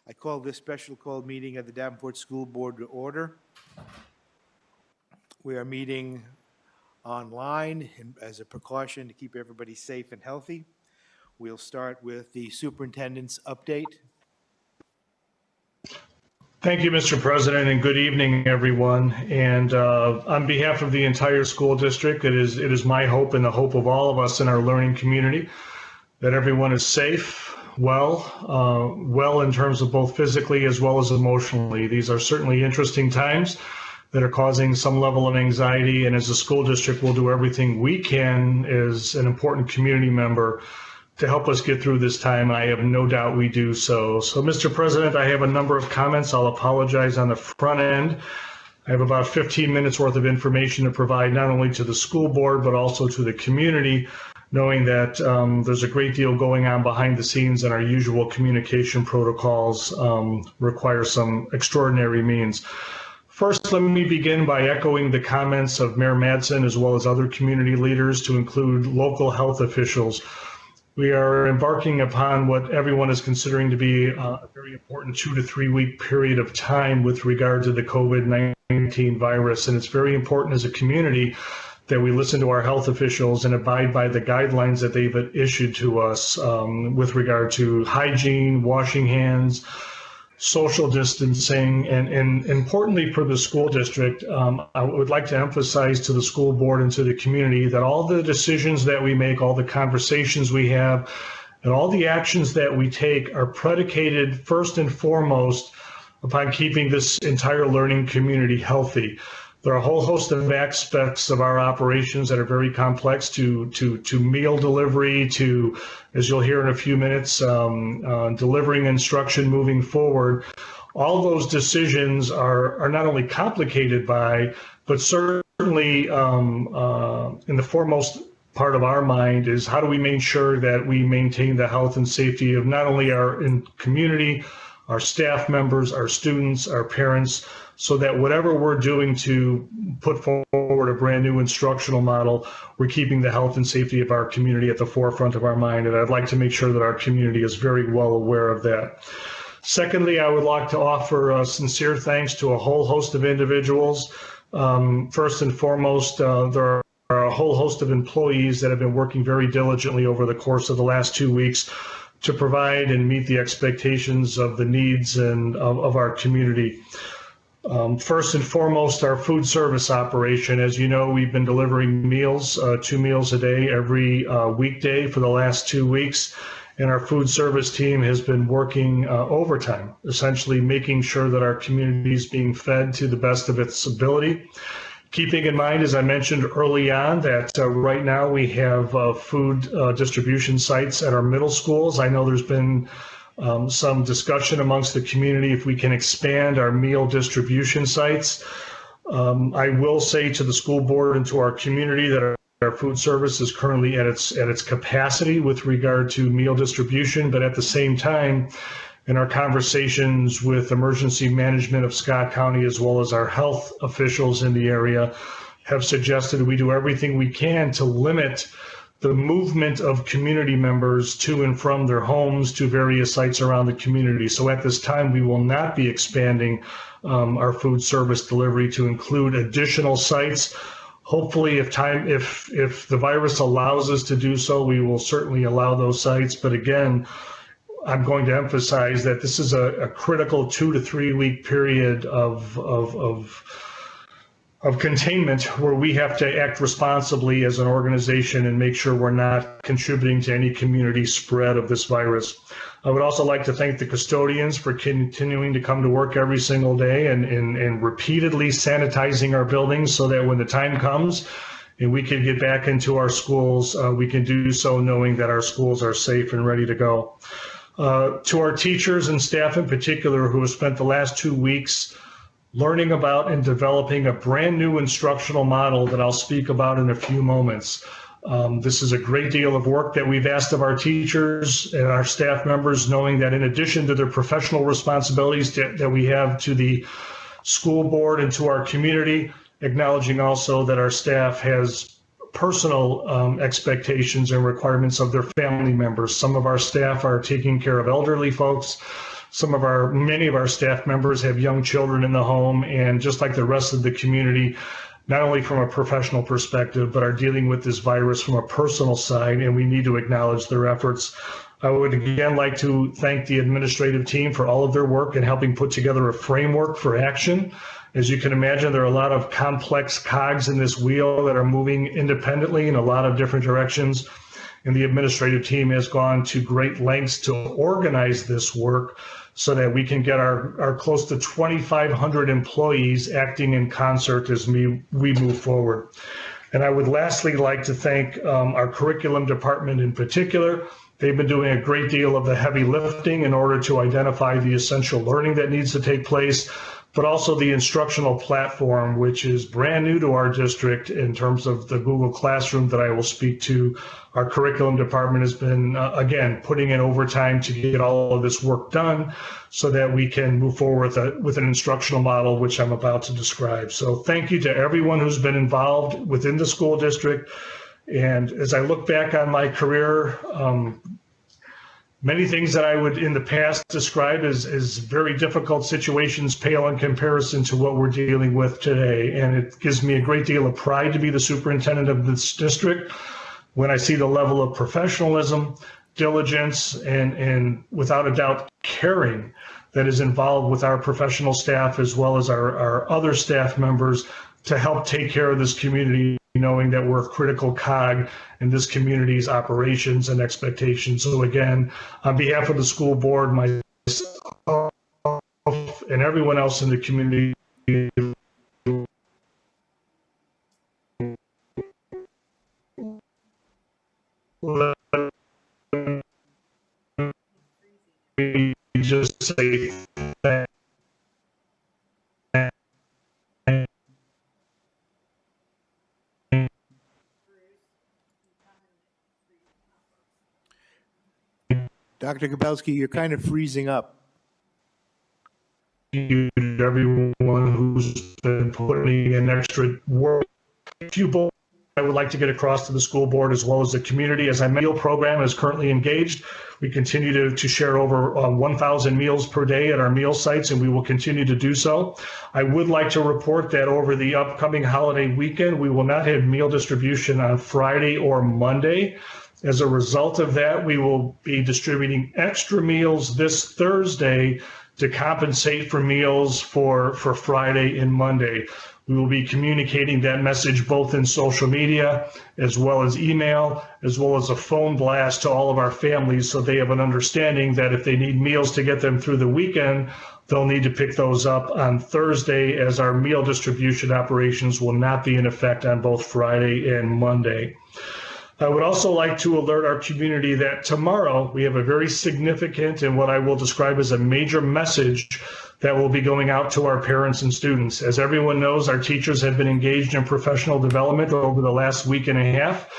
I call this special called meeting of the Davenport School Board to order. We are meeting online as a precaution to keep everybody safe and healthy. We'll start with the superintendent's update. Thank you, Mr. President, and good evening, everyone. And on behalf of the entire school district, it is my hope and the hope of all of us in our learning community that everyone is safe, well in terms of both physically as well as emotionally. These are certainly interesting times that are causing some level of anxiety, and as a school district, we'll do everything we can as an important community member to help us get through this time. I have no doubt we do so. So, Mr. President, I have a number of comments. I'll apologize on the front end. I have about 15 minutes worth of information to provide not only to the school board, but also to the community, knowing that there's a great deal going on behind the scenes and our usual communication protocols require some extraordinary means. First, let me begin by echoing the comments of Mayor Madsen as well as other community leaders, to include local health officials. We are embarking upon what everyone is considering to be a very important 2 to 3 week period of time with regard to the COVID-19 virus. And it's very important as a community that we listen to our health officials and abide by the guidelines that they've issued to us with regard to hygiene, washing hands, social distancing, and importantly for the school district, I would like to emphasize to the school board and to the community that all the decisions that we make, all the conversations we have, and all the actions that we take are predicated first and foremost upon keeping this entire learning community healthy. There are a whole host of aspects of our operations that are very complex, to meal delivery, to, as you'll hear in a few minutes, delivering instruction moving forward. All those decisions are not only complicated by, but certainly in the foremost part of our mind is how do we make sure that we maintain the health and safety of not only our community, our staff members, our students, our parents, so that whatever we're doing to put forward a brand new instructional model, we're keeping the health and safety of our community at the forefront of our mind. And I'd like to make sure that our community is very well aware of that. Secondly, I would like to offer sincere thanks to a whole host of individuals. First and foremost, there are a whole host of employees that have been working very diligently over the course of the last 2 weeks to provide and meet the expectations of the needs and of our community. First and foremost, our food service operation. As you know, we've been delivering meals, 2 meals a day every weekday for the last 2 weeks. And our food service team has been working overtime, essentially making sure that our community is being fed to the best of its ability. Keeping in mind, as I mentioned early on, that right now we have food distribution sites at our middle schools. I know there's been some discussion amongst the community if we can expand our meal distribution sites. I will say to the school board and to our community that our food service is currently at its capacity with regard to meal distribution, but at the same time, in our conversations with emergency management of Scott County as well as our health officials in the area have suggested we do everything we can to limit the movement of community members to and from their homes to various sites around the community. So at this time, we will not be expanding our food service delivery to include additional sites. Hopefully, if the virus allows us to do so, we will certainly allow those sites. But again, I'm going to emphasize that this is a critical 2 to 3 week period of containment where we have to act responsibly as an organization and make sure we're not contributing to any community spread of this virus. I would also like to thank the custodians for continuing to come to work every single day and repeatedly sanitizing our buildings so that when the time comes and we can get back into our schools, we can do so knowing that our schools are safe and ready to go. To our teachers and staff in particular who have spent the last 2 weeks learning about and developing a brand new instructional model that I'll speak about in a few moments. This is a great deal of work that we've asked of our teachers and our staff members, knowing that in addition to their professional responsibilities that we have to the school board and to our community, acknowledging also that our staff has personal expectations and requirements of their family members. Some of our staff are taking care of elderly folks. Many of our staff members have young children in the home, and just like the rest of the community, not only from a professional perspective, but are dealing with this virus from a personal side, and we need to acknowledge their efforts. I would again like to thank the administrative team for all of their work in helping put together a framework for action. As you can imagine, there are a lot of complex cogs in this wheel that are moving independently in a lot of different directions. And the administrative team has gone to great lengths to organize this work so that we can get our close to 2,500 employees acting in concert as we move forward. And I would lastly like to thank our curriculum department in particular. They've been doing a great deal of the heavy lifting in order to identify the essential learning that needs to take place, but also the instructional platform, which is brand new to our district in terms of the Google Classroom that I will speak to. Our curriculum department has been, again, putting in overtime to get all of this work done so that we can move forward with an instructional model, which I'm about to describe. So thank you to everyone who's been involved within the school district. And as I look back on my career, many things that I would in the past describe as very difficult situations pale in comparison to what we're dealing with today. And it gives me a great deal of pride to be the superintendent of this district when I see the level of professionalism, diligence, and without a doubt, caring that is involved with our professional staff as well as our other staff members to help take care of this community, knowing that we're a critical cog in this community's operations and expectations. So again, on behalf of the school board, myself, and everyone else in the community, let me just say thank Dr. Kapelski, you're kind of freezing up. you to everyone who's been putting in extra work. A few bullets I would like to get across to the school board as well as the community. As our meal program is currently engaged, we continue to share over 1,000 meals per day at our meal sites, and we will continue to do so. I would like to report that over the upcoming holiday weekend, we will not have meal distribution on Friday or Monday. As a result of that, we will be distributing extra meals this Thursday to compensate for meals for Friday and Monday. We will be communicating that message both in social media as well as email, as well as a phone blast to all of our families so they have an understanding that if they need meals to get them through the weekend, they'll need to pick those up on Thursday, as our meal distribution operations will not be in effect on both Friday and Monday. I would also like to alert our community that tomorrow we have a very significant and what I will describe as a major message that will be going out to our parents and students. As everyone knows, our teachers have been engaged in professional development over the last week and a half,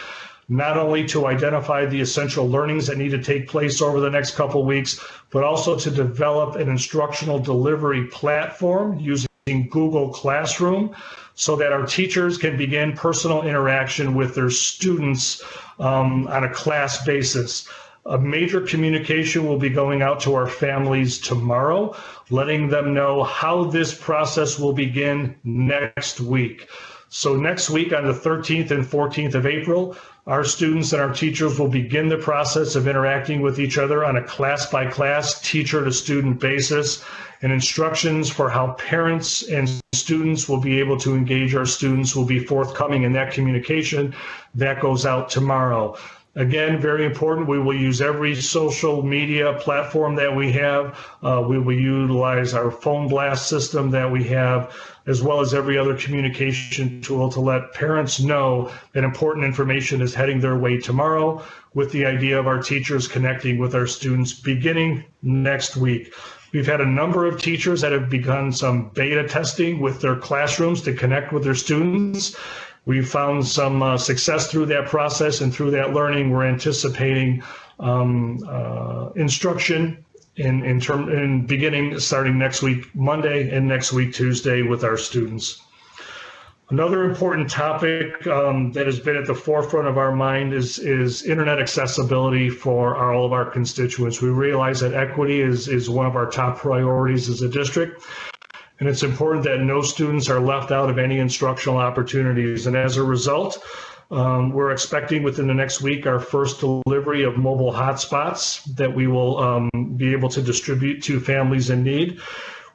not only to identify the essential learnings that need to take place over the next couple of weeks, but also to develop an instructional delivery platform using Google Classroom so that our teachers can begin personal interaction with their students on a class basis. A major communication will be going out to our families tomorrow, letting them know how this process will begin next week. So next week on the 13th and 14th of April, our students and our teachers will begin the process of interacting with each other on a class-by-class, teacher-to-student basis, and instructions for how parents and students will be able to engage our students will be forthcoming in that communication. That goes out tomorrow. Again, very important, we will use every social media platform that we have. We will utilize our phone blast system that we have, as well as every other communication tool to let parents know that important information is heading their way tomorrow, with the idea of our teachers connecting with our students beginning next week. We've had a number of teachers that have begun some beta testing with their classrooms to connect with their students. We've found some success through that process, and through that learning, we're anticipating instruction starting next week, Monday, and next week, Tuesday, with our students. Another important topic that has been at the forefront of our mind is internet accessibility for all of our constituents. We realize that equity is one of our top priorities as a district, and it's important that no students are left out of any instructional opportunities. And as a result, we're expecting within the next week our first delivery of mobile hotspots that we will be able to distribute to families in need.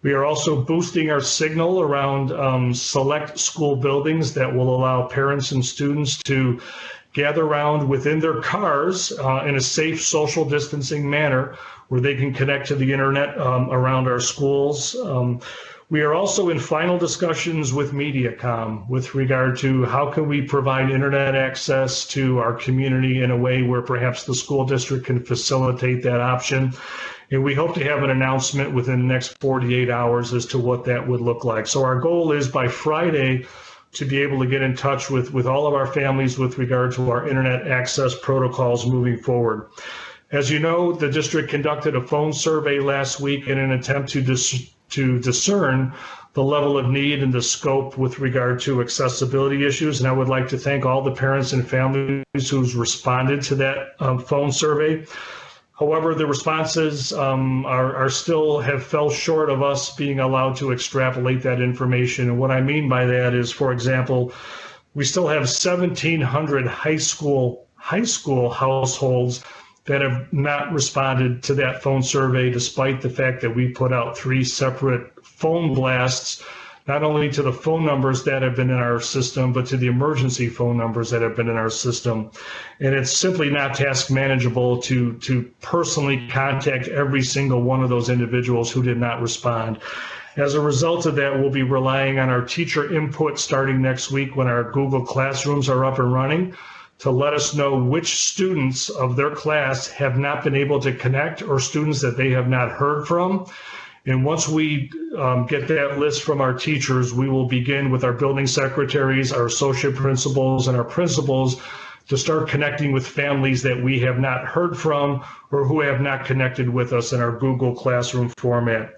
We are also boosting our signal around select school buildings that will allow parents and students to gather around within their cars in a safe social distancing manner where they can connect to the internet around our schools. We are also in final discussions with Mediacom with regard to how can we provide internet access to our community in a way where perhaps the school district can facilitate that option. And we hope to have an announcement within the next 48 hours as to what that would look like. So our goal is by Friday to be able to get in touch with all of our families with regard to our internet access protocols moving forward. As you know, the district conducted a phone survey last week in an attempt to discern the level of need and the scope with regard to accessibility issues. And I would like to thank all the parents and families who's responded to that phone survey. However, the responses are still have fell short of us being allowed to extrapolate that information. And what I mean by that is, for example, we still have 1,700 high school households that have not responded to that phone survey, despite the fact that we put out 3 separate phone blasts, not only to the phone numbers that have been in our system, but to the emergency phone numbers that have been in our system. And it's simply not task manageable to personally contact every single one of those individuals who did not respond. As a result of that, we'll be relying on our teacher input starting next week when our Google Classrooms are up and running to let us know which students of their class have not been able to connect or students that they have not heard from. And once we get that list from our teachers, we will begin with our building secretaries, our associate principals, and our principals to start connecting with families that we have not heard from or who have not connected with us in our Google Classroom format.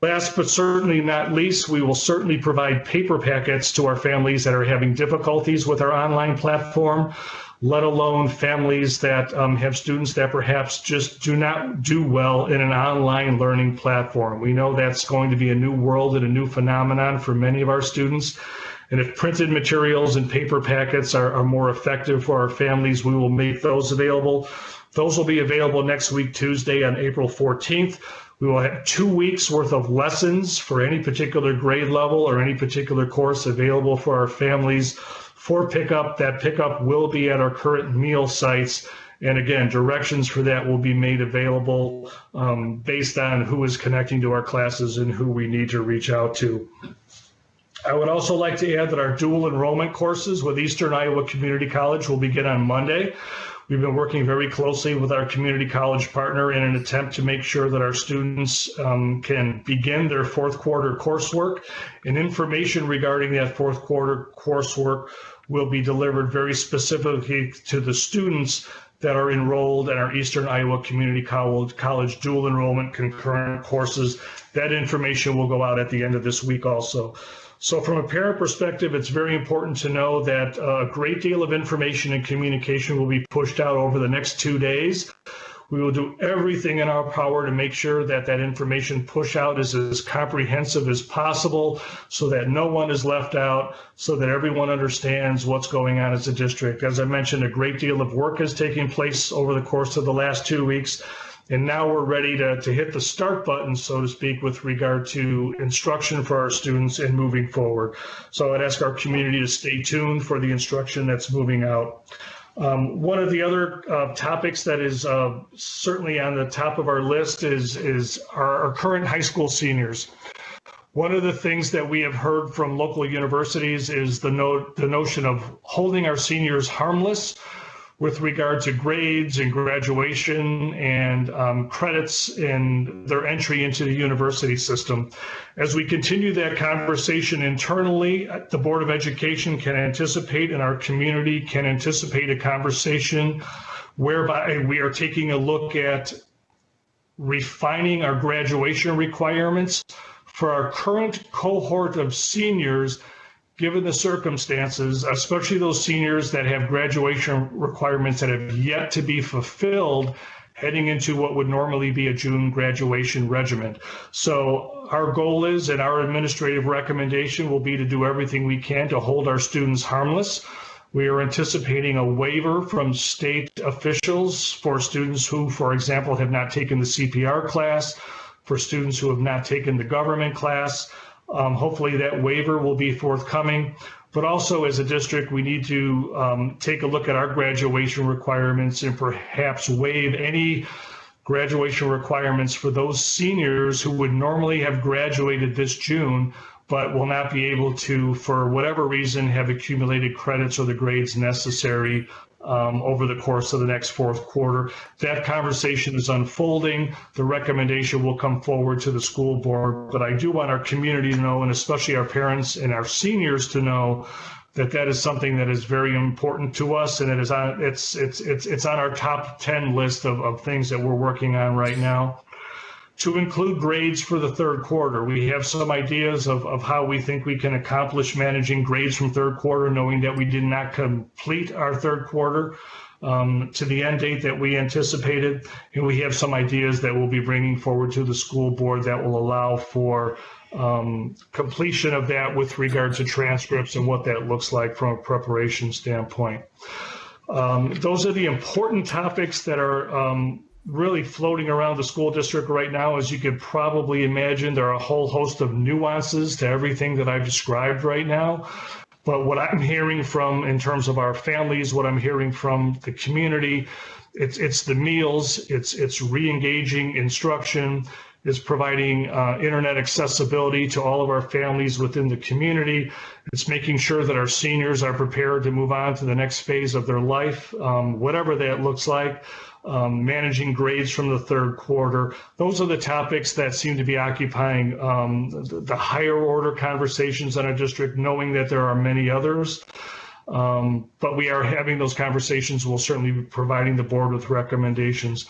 Last but certainly not least, we will certainly provide paper packets to our families that are having difficulties with our online platform, let alone families that have students that perhaps just do not do well in an online learning platform. We know that's going to be a new world and a new phenomenon for many of our students. And if printed materials and paper packets are more effective for our families, we will make those available. Those will be available next week, Tuesday on April 14th. We will have 2 weeks worth of lessons for any particular grade level or any particular course available for our families for pickup. That pickup will be at our current meal sites. And again, directions for that will be made available based on who is connecting to our classes and who we need to reach out to. I would also like to add that our dual enrollment courses with Eastern Iowa Community College will begin on Monday. We've been working very closely with our community college partner in an attempt to make sure that our students can begin their fourth quarter coursework, and information regarding that fourth quarter coursework will be delivered very specifically to the students that are enrolled in our Eastern Iowa Community College dual enrollment concurrent courses. That information will go out at the end of this week also. So from a parent perspective, it's very important to know that a great deal of information and communication will be pushed out over the next 2 days. We will do everything in our power to make sure that that information push out is as comprehensive as possible so that no one is left out, so that everyone understands what's going on as a district. As I mentioned, a great deal of work is taking place over the course of the last 2 weeks. And now we're ready to hit the start button, so to speak, with regard to instruction for our students and moving forward. So I'd ask our community to stay tuned for the instruction that's moving out. One of the other topics that is certainly on the top of our list is our current high school seniors. One of the things that we have heard from local universities is the notion of holding our seniors harmless with regard to grades and graduation and credits in their entry into the university system. As we continue that conversation internally, the Board of Education can anticipate and our community can anticipate a conversation whereby we are taking a look at refining our graduation requirements for our current cohort of seniors given the circumstances, especially those seniors that have graduation requirements that have yet to be fulfilled, heading into what would normally be a June graduation regimen. So our goal is, and our administrative recommendation will be to do everything we can to hold our students harmless. We are anticipating a waiver from state officials for students who, for example, have not taken the CPR class, for students who have not taken the government class. Hopefully that waiver will be forthcoming. But also as a district, we need to take a look at our graduation requirements and perhaps waive any graduation requirements for those seniors who would normally have graduated this June, but will not be able to, for whatever reason, have accumulated credits or the grades necessary over the course of the next fourth quarter. That conversation is unfolding. The recommendation will come forward to the school board, but I do want our community to know, and especially our parents and our seniors to know, that that is something that is very important to us, and it is on, it's on our top 10 list of things that we're working on right now. To include grades for the third quarter. We have some ideas of how we think we can accomplish managing grades from third quarter, knowing that we did not complete our third quarter to the end date that we anticipated. And we have some ideas that we'll be bringing forward to the school board that will allow for completion of that with regard to transcripts and what that looks like from a preparation standpoint. Those are the important topics that are really floating around the school district right now. As you could probably imagine, there are a whole host of nuances to everything that I've described right now. But what I'm hearing from, in terms of our families, what I'm hearing from the community, it's the meals, it's re-engaging instruction, it's providing internet accessibility to all of our families within the community. It's making sure that our seniors are prepared to move on to the next phase of their life, whatever that looks like. Managing grades from the third quarter. Those are the topics that seem to be occupying the higher order conversations in our district, knowing that there are many others. But we are having those conversations. We'll certainly be providing the board with recommendations.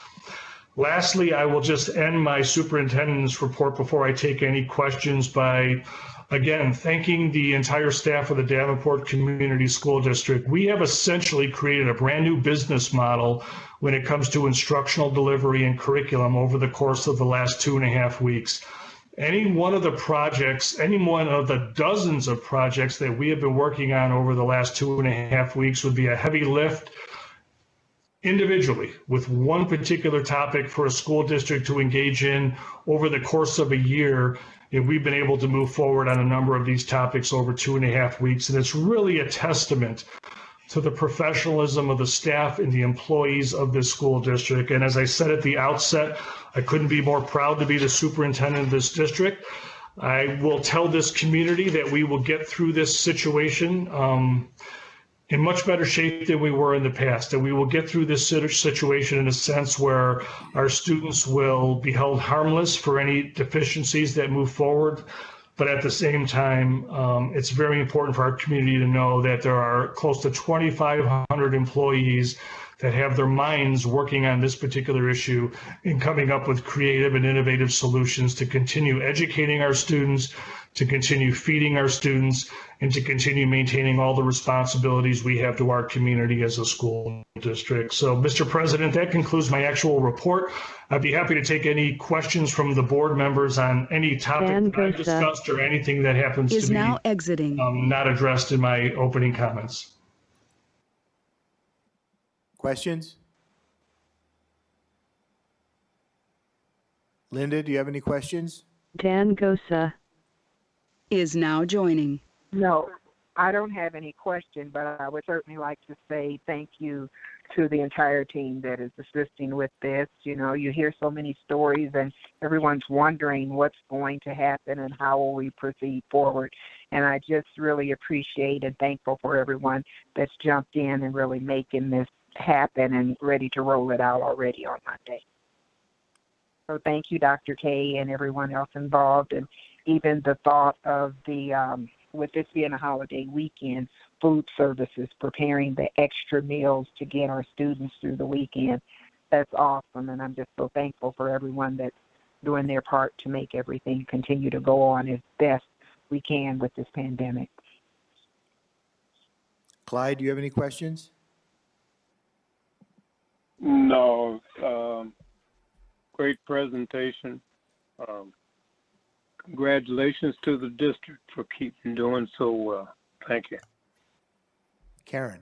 Lastly, I will just end my superintendent's report before I take any questions by, again, thanking the entire staff of the Davenport Community School District. We have essentially created a brand new business model when it comes to instructional delivery and curriculum over the course of the last 2.5 weeks. Any one of the projects, any one of the dozens of projects that we have been working on over the last 2.5 weeks would be a heavy lift individually with one particular topic for a school district to engage in over the course of a year. And we've been able to move forward on a number of these topics over 2.5 weeks. And it's really a testament to the professionalism of the staff and the employees of this school district. And as I said at the outset, I couldn't be more proud to be the superintendent of this district. I will tell this community that we will get through this situation in much better shape than we were in the past. And we will get through this situation in a sense where our students will be held harmless for any deficiencies that move forward. But at the same time, it's very important for our community to know that there are close to 2,500 employees that have their minds working on this particular issue and coming up with creative and innovative solutions to continue educating our students, to continue feeding our students, and to continue maintaining all the responsibilities we have to our community as a school district. So, Mr. President, that concludes my actual report. I'd be happy to take any questions from the board members on any topic that I discussed or anything that happens to be now exiting. Not addressed in my opening comments. Questions? Linda, do you have any questions? Dan Gosa Is now joining. No, I don't have any question, but I would certainly like to say thank you to the entire team that is assisting with this. You know, you hear so many stories and everyone's wondering what's going to happen and how will we proceed forward. And I just really appreciate and thankful for everyone that's jumped in and really making this happen and ready to roll it out already on Monday. So thank you, Dr. K, and everyone else involved, and even the thought of the, with this being a holiday weekend, food services, preparing the extra meals to get our students through the weekend. That's awesome, and I'm just so thankful for everyone that's doing their part to make everything continue to go on as best we can with this pandemic. Clyde, do you have any questions? No, great presentation. Congratulations to the district for keeping doing so well. Thank you. Karen?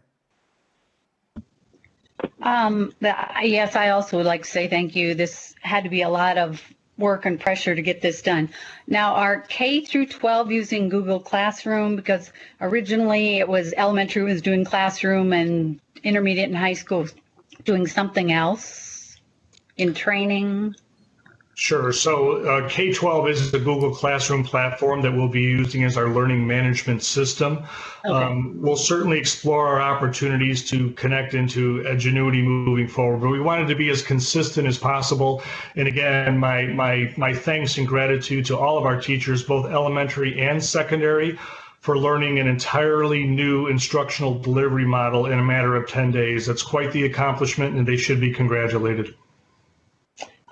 Yes, I also would like to say thank you. This had to be a lot of work and pressure to get this done. Now, are K through 12 using Google Classroom? Because originally it was elementary was doing Classroom and intermediate and high school doing something else in training. Sure. So K-12 is the Google Classroom platform that we'll be using as our learning management system. Okay. We'll certainly explore our opportunities to connect into Edgenuity moving forward, but we wanted to be as consistent as possible. And again, my thanks and gratitude to all of our teachers, both elementary and secondary, for learning an entirely new instructional delivery model in a matter of 10 days. That's quite the accomplishment, and they should be congratulated.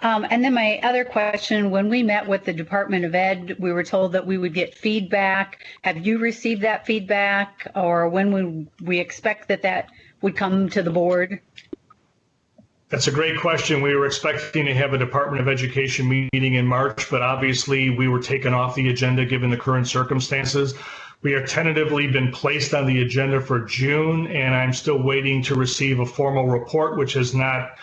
And then my other question, when we met with the Department of Ed, we were told that we would get feedback. Have you received that feedback, or when would we expect that would come to the board? That's a great question. We were expecting to have a Department of Education meeting in March, but obviously we were taken off the agenda given the current circumstances. We are tentatively been placed on the agenda for June, and I'm still waiting to receive a formal report, which has not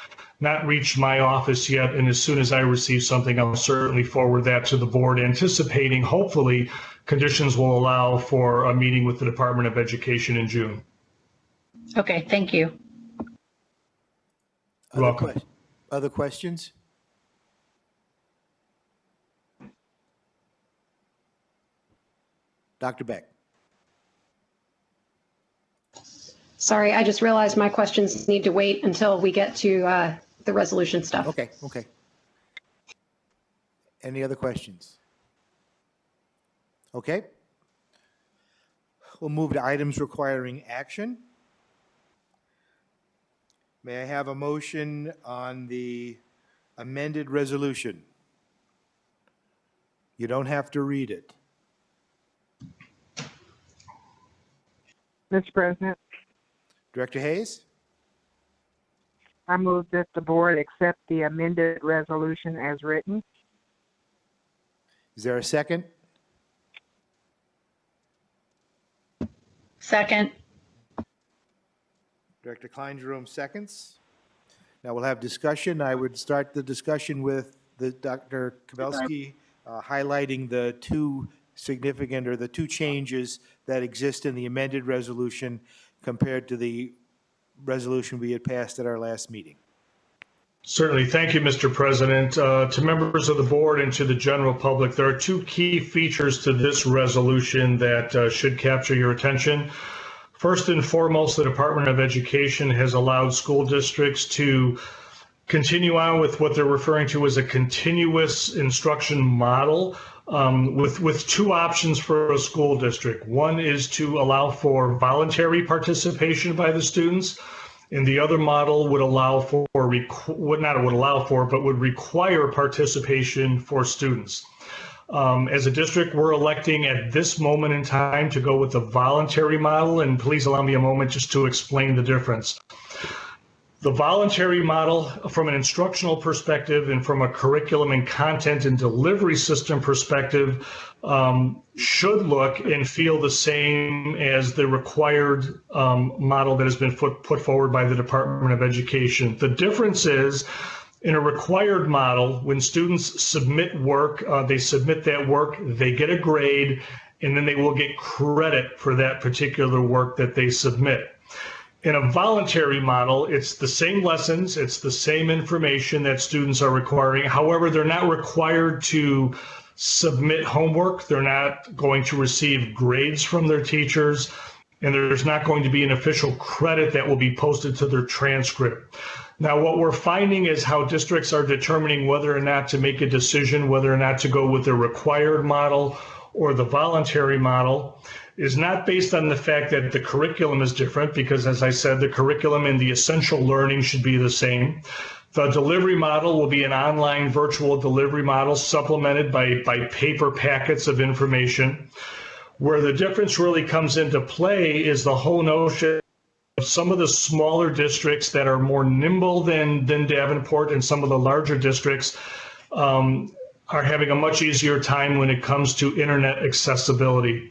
reached my office yet. And as soon as I receive something, I'll certainly forward that to the board, anticipating hopefully conditions will allow for a meeting with the Department of Education in June. Okay, thank you. You're welcome. Other questions? Dr. Beck? Sorry, I just realized my questions need to wait until we get to the resolution stuff. Okay. Any other questions? Okay. We'll move to items requiring action. May I have a motion on the amended resolution? You don't have to read it. Mr. President, Director Hayes? I move that the board accept the amended resolution as written. Is there a second? Second. Director Klein-Jerome seconds. Now we'll have discussion. I would start the discussion with Dr. Kowalski highlighting the two significant or the two changes that exist in the amended resolution compared to the resolution we had passed at our last meeting. Certainly. Thank you, Mr. President. To members of the board and to the general public, there are two key features to this resolution that should capture your attention. First and foremost, the Department of Education has allowed school districts to continue on with what they're referring to as a continuous instruction model with two options for a school district. One is to allow for voluntary participation by the students, and the other model would allow for, but would require participation for students. As a district, we're electing at this moment in time to go with the voluntary model, and please allow me a moment just to explain the difference. The voluntary model, from an instructional perspective and from a curriculum and content and delivery system perspective, should look and feel the same as the required model that has been put forward by the Department of Education. The difference is, in a required model, when students submit work, they submit that work, they get a grade, and then they will get credit for that particular work that they submit. In a voluntary model, it's the same lessons, it's the same information that students are requiring. However, they're not required to submit homework. They're not going to receive grades from their teachers, and there's not going to be an official credit that will be posted to their transcript. Now, what we're finding is how districts are determining whether or not to make a decision, whether or not to go with the required model or the voluntary model, is not based on the fact that the curriculum is different, because as I said, the curriculum and the essential learning should be the same. The delivery model will be an online virtual delivery model supplemented by paper packets of information. Where the difference really comes into play is the whole notion of some of the smaller districts that are more nimble than Davenport, and some of the larger districts are having a much easier time when it comes to internet accessibility.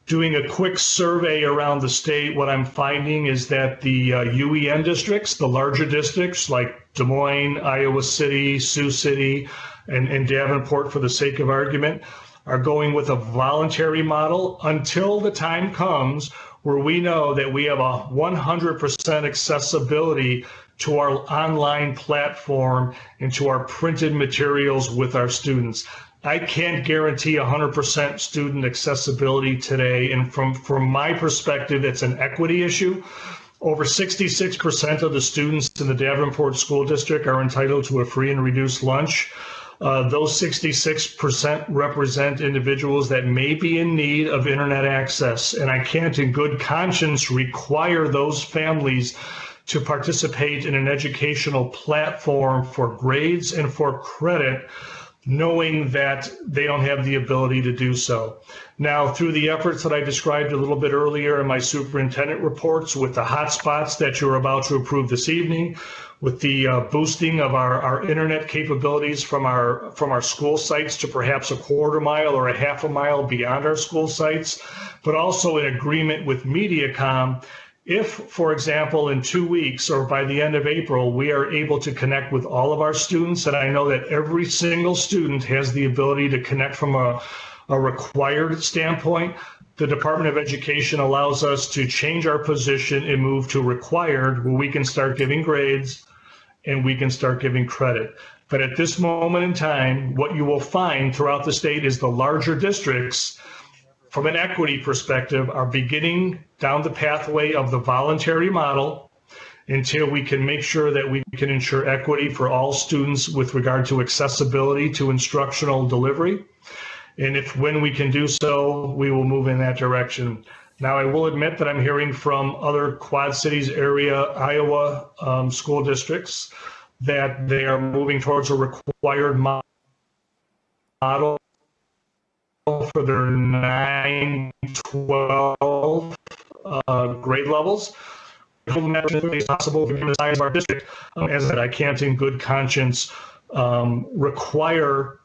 Doing a quick survey around the state, what I'm finding is that the UEN districts, the larger districts like Des Moines, Iowa City, Sioux City, and Davenport, for the sake of argument, are going with a voluntary model until the time comes where we know that we have a 100% accessibility to our online platform and to our printed materials with our students. I can't guarantee 100% student accessibility today, and from my perspective, it's an equity issue. Over 66% of the students in the Davenport School District are entitled to a free and reduced lunch. Those 66% represent individuals that may be in need of internet access, and I can't in good conscience require those families to participate in an educational platform for grades and for credit, knowing that they don't have the ability to do so. Now, through the efforts that I described a little bit earlier in my superintendent reports, with the hotspots that you're about to approve this evening, with the boosting of our internet capabilities from our school sites to perhaps a quarter mile or a half a mile beyond our school sites, but also in agreement with Mediacom, if, for example, in 2 weeks or by the end of April, we are able to connect with all of our students, and I know that every single student has the ability to connect from a required standpoint, the Department of Education allows us to change our position and move to required, where we can start giving grades and we can start giving credit. But at this moment in time, what you will find throughout the state is the larger districts, from an equity perspective, are beginning down the pathway of the voluntary model until we can make sure that we can ensure equity for all students with regard to accessibility to instructional delivery. And when we can do so, we will move in that direction. Now, I will admit that I'm hearing from other Quad Cities area Iowa school districts that they are moving towards a required model for their 9, 12 grade levels. As possible given the size of our district, as that I can't in good conscience require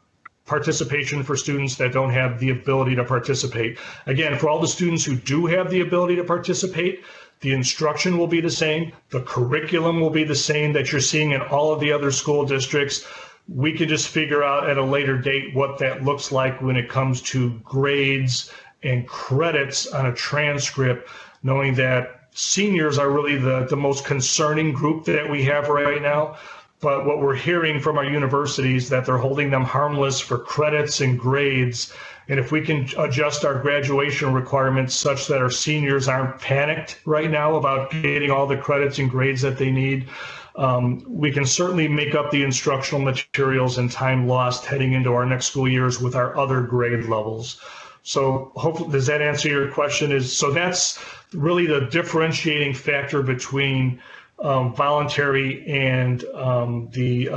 participation for students that don't have the ability to participate. Again, for all the students who do have the ability to participate, the instruction will be the same, the curriculum will be the same that you're seeing in all of the other school districts. We could just figure out at a later date what that looks like when it comes to grades and credits on a transcript, knowing that seniors are really the most concerning group that we have right now. But what we're hearing from our universities, that they're holding them harmless for credits and grades. And if we can adjust our graduation requirements such that our seniors aren't panicked right now about getting all the credits and grades that they need, we can certainly make up the instructional materials and time lost heading into our next school years with our other grade levels. So hopefully, does that answer your question? So that's really the differentiating factor between voluntary and the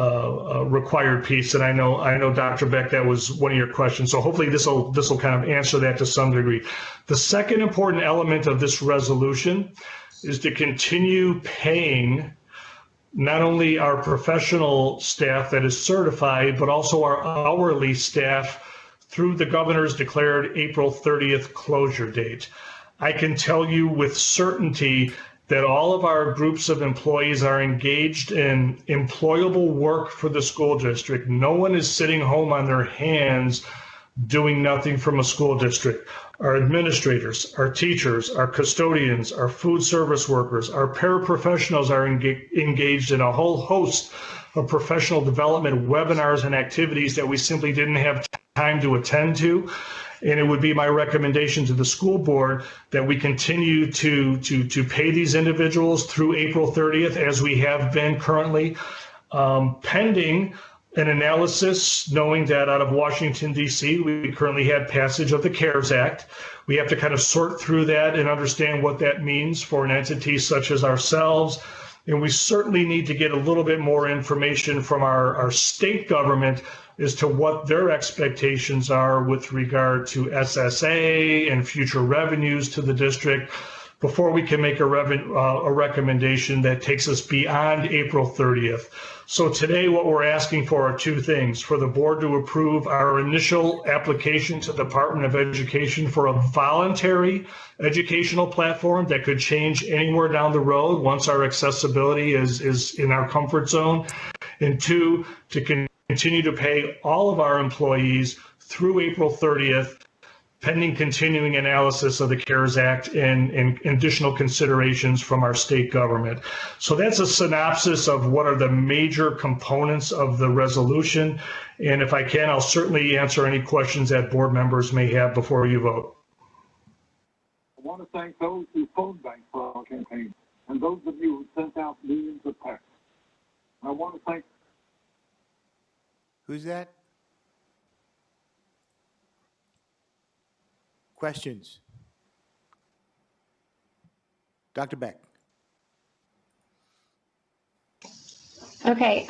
required piece. And I know Dr. Beck, that was one of your questions. So hopefully this will kind of answer that to some degree. The second important element of this resolution is to continue paying not only our professional staff that is certified, but also our hourly staff through the governor's declared April 30th closure date. I can tell you with certainty that all of our groups of employees are engaged in employable work for the school district. No one is sitting home on their hands doing nothing from a school district. Our administrators, our teachers, our custodians, our food service workers, our paraprofessionals are engaged in a whole host of professional development webinars and activities that we simply didn't have time to attend to. And it would be my recommendation to the school board that we continue to pay these individuals through April 30th, as we have been currently, pending an analysis, knowing that out of Washington, D.C., we currently had passage of the CARES Act. We have to kind of sort through that and understand what that means for an entity such as ourselves. And we certainly need to get a little bit more information from our state government as to what their expectations are with regard to SSA and future revenues to the district before we can make a recommendation that takes us beyond April 30th. So today what we're asking for are two things: for the board to approve our initial application to the Department of Education for a voluntary educational platform that could change anywhere down the road once our accessibility is in our comfort zone, and two, to continue to pay all of our employees through April 30th, pending continuing analysis of the CARES Act and additional considerations from our state government. So that's a synopsis of what are the major components of the resolution. And if I can, I'll certainly answer any questions that board members may have before you vote. I want to thank those who phone banked for our campaign and those of you who sent out millions of texts. I want to thank. Who's that? Questions? Dr. Beck. Okay,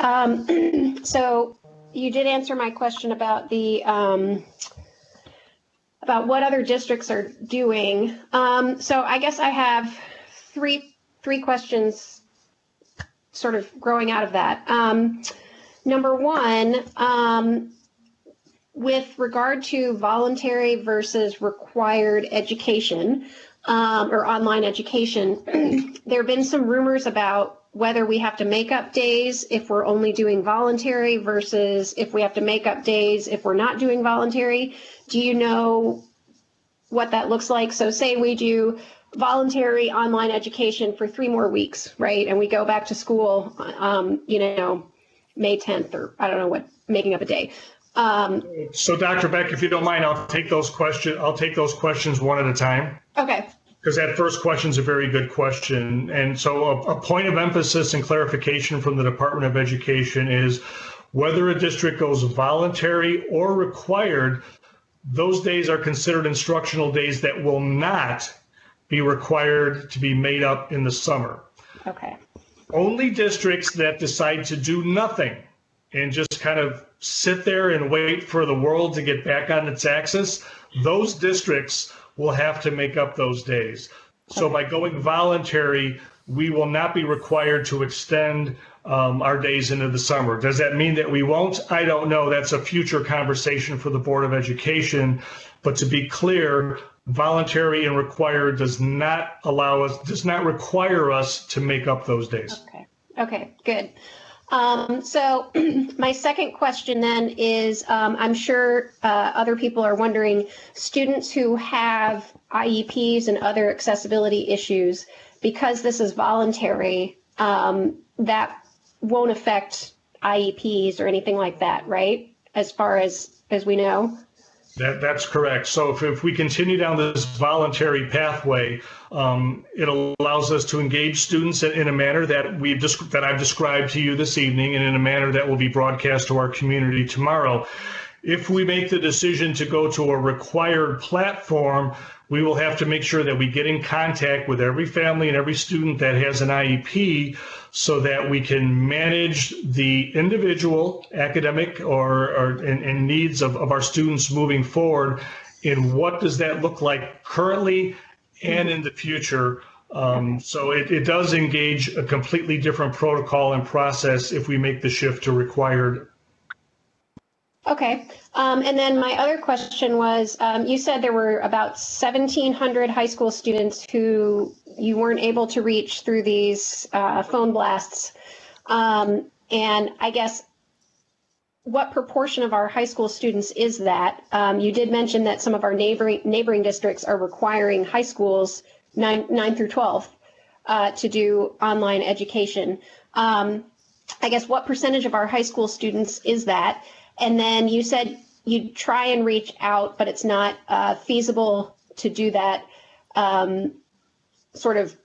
so you did answer my question about the about what other districts are doing. So I guess I have three questions sort of growing out of that. Number one, with regard to voluntary versus required education or online education, there have been some rumors about whether we have to make up days if we're only doing voluntary versus if we have to make up days if we're not doing voluntary. Do you know what that looks like? So say we do voluntary online education for 3 more weeks, right? And we go back to school, May 10th, or I don't know what, making up a day. So Dr. Beck, if you don't mind, I'll take those questions one at a time. Okay. Because that first question is a very good question. And so a point of emphasis and clarification from the Department of Education is whether a district goes voluntary or required, those days are considered instructional days that will not be required to be made up in the summer. Okay. Only districts that decide to do nothing and just kind of sit there and wait for the world to get back on its axis, those districts will have to make up those days. So by going voluntary, we will not be required to extend our days into the summer. Does that mean that we won't? I don't know. That's a future conversation for the Board of Education. But to be clear, voluntary and required does not require us to make up those days. Okay, good. So my second question then is, I'm sure other people are wondering, students who have IEPs and other accessibility issues, because this is voluntary, that won't affect IEPs or anything like that, right? As far as we know? That's correct. So if we continue down this voluntary pathway, it allows us to engage students in a manner that I've described to you this evening, and in a manner that will be broadcast to our community tomorrow. If we make the decision to go to a required platform, we will have to make sure that we get in contact with every family and every student that has an IEP so that we can manage the individual academic and needs of our students moving forward. And what does that look like currently and in the future? So it does engage a completely different protocol and process if we make the shift to required. Okay. And then my other question was, you said there were about 1,700 high school students who you weren't able to reach through these phone blasts. And I guess, what proportion of our high school students is that? You did mention that some of our neighboring districts are requiring high schools 9 through 12 to do online education. I guess, what percentage of our high school students is that? And then you said you'd try and reach out, but it's not feasible to do that sort of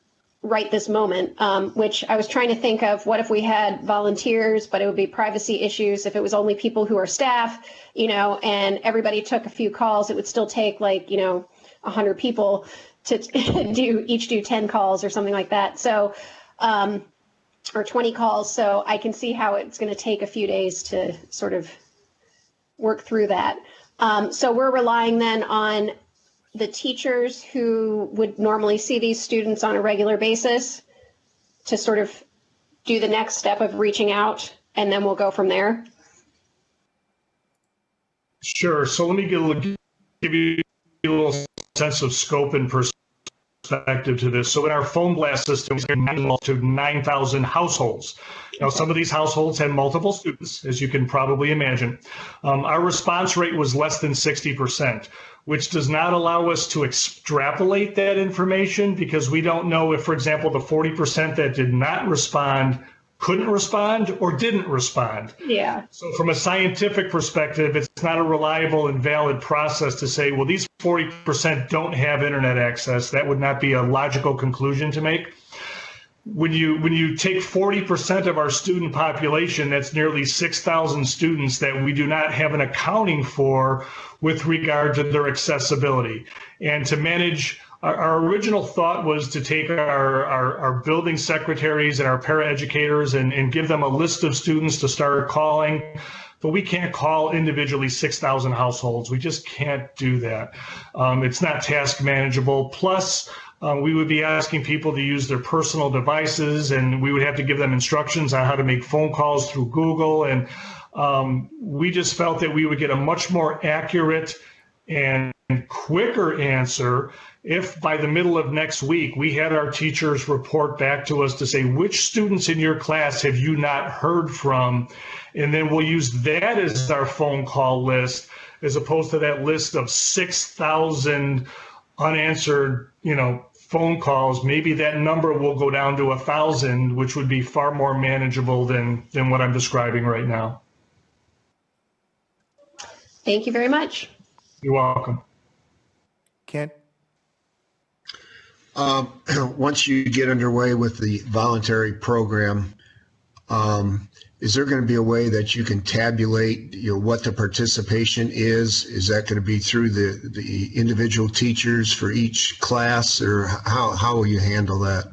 right this moment, which I was trying to think of, what if we had volunteers, but it would be privacy issues. If it was only people who are staff, and everybody took a few calls, it would still take 100 people to do 10 calls or something like that. So, or 20 calls. So I can see how it's going to take a few days to sort of work through that. So we're relying then on the teachers who would normally see these students on a regular basis to sort of do the next step of reaching out, and then we'll go from there. Sure. So let me give you a little sense of scope and perspective to this. So in our phone blast system, we have to 9,000 households. Now, some of these households had multiple students, as you can probably imagine. Our response rate was less than 60%, which does not allow us to extrapolate that information because we don't know if, for example, the 40% that did not respond couldn't respond or didn't respond. Yeah. So from a scientific perspective, it's not a reliable and valid process to say, well, these 40% don't have internet access. That would not be a logical conclusion to make. When you take 40% of our student population, that's nearly 6,000 students that we do not have an accounting for with regard to their accessibility. And to manage, our original thought was to take our building secretaries and our paraeducators and give them a list of students to start calling, but we can't call individually 6,000 households. We just can't do that. It's not task manageable. Plus, we would be asking people to use their personal devices, and we would have to give them instructions on how to make phone calls through Google. And we just felt that we would get a much more accurate and quicker answer if by the middle of next week we had our teachers report back to us to say, which students in your class have you not heard from? And then we'll use that as our phone call list, as opposed to that list of 6,000 unanswered, phone calls. Maybe that number will go down to 1,000, which would be far more manageable than what I'm describing right now. Thank you very much. You're welcome. Kent? Once you get underway with the voluntary program, is there going to be a way that you can tabulate, what the participation is? Is that going to be through the individual teachers for each class, or how will you handle that?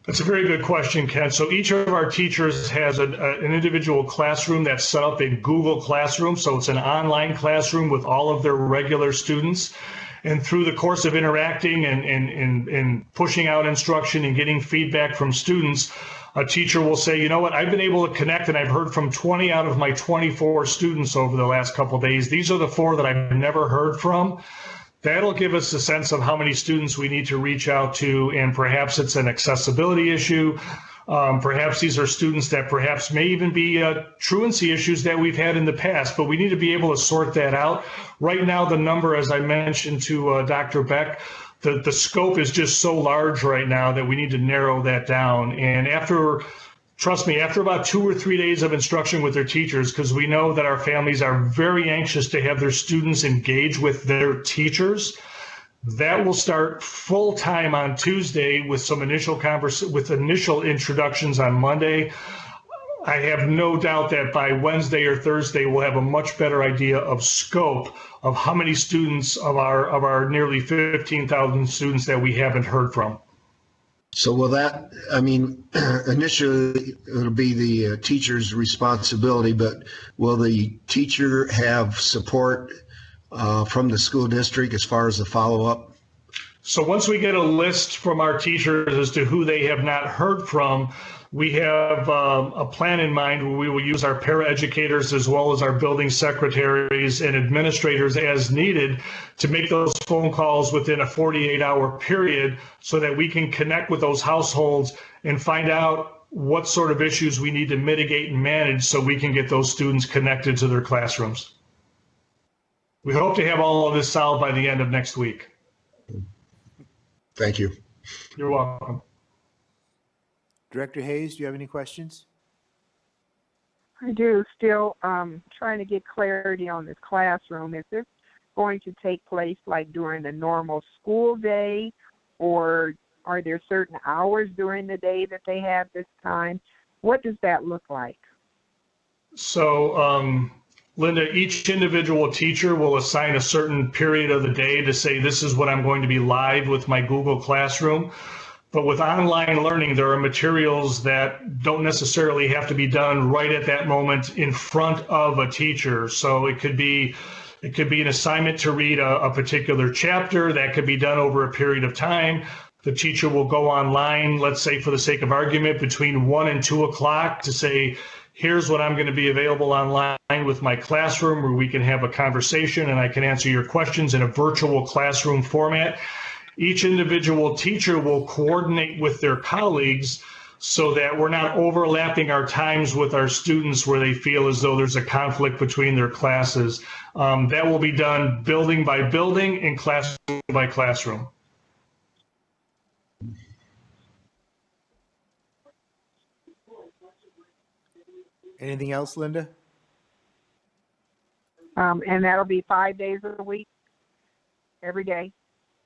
That's a very good question, Ken. So each of our teachers has an individual classroom that's set up in Google Classroom. So it's an online classroom with all of their regular students. And through the course of interacting and pushing out instruction and getting feedback from students, a teacher will say, you know what, I've been able to connect and I've heard from 20 out of my 24 students over the last couple of days. These are the 4 that I've never heard from. That'll give us a sense of how many students we need to reach out to, and perhaps it's an accessibility issue. Perhaps these are students that perhaps may even be truancy issues that we've had in the past, but we need to be able to sort that out. Right now, the number, as I mentioned to Dr. Beck, the scope is just so large right now that we need to narrow that down. And trust me, after about 2 or 3 days of instruction with their teachers, because we know that our families are very anxious to have their students engage with their teachers, that will start full time on Tuesday with some initial introductions on Monday. I have no doubt that by Wednesday or Thursday, we'll have a much better idea of scope of how many students of our nearly 15,000 students that we haven't heard from. So will that, initially it'll be the teacher's responsibility, but will the teacher have support from the school district as far as the follow-up? So once we get a list from our teachers as to who they have not heard from, we have a plan in mind where we will use our paraeducators as well as our building secretaries and administrators as needed to make those phone calls within a 48-hour period so that we can connect with those households and find out what sort of issues we need to mitigate and manage so we can get those students connected to their classrooms. We hope to have all of this solved by the end of next week. Thank you. You're welcome. Director Hayes, do you have any questions? I do. Still trying to get clarity on this classroom. Is this going to take place like during the normal school day, or are there certain hours during the day that they have this time? What does that look like? So, Linda, each individual teacher will assign a certain period of the day to say, this is what I'm going to be live with my Google Classroom. But with online learning, there are materials that don't necessarily have to be done right at that moment in front of a teacher. So it could be an assignment to read a particular chapter that could be done over a period of time. The teacher will go online, let's say for the sake of argument, between 1 and 2 o'clock to say, here's what I'm going to be available online with my classroom where we can have a conversation and I can answer your questions in a virtual classroom format. Each individual teacher will coordinate with their colleagues so that we're not overlapping our times with our students where they feel as though there's a conflict between their classes. That will be done building by building and classroom by classroom. Anything else, Linda? And that'll be 5 days a week, every day.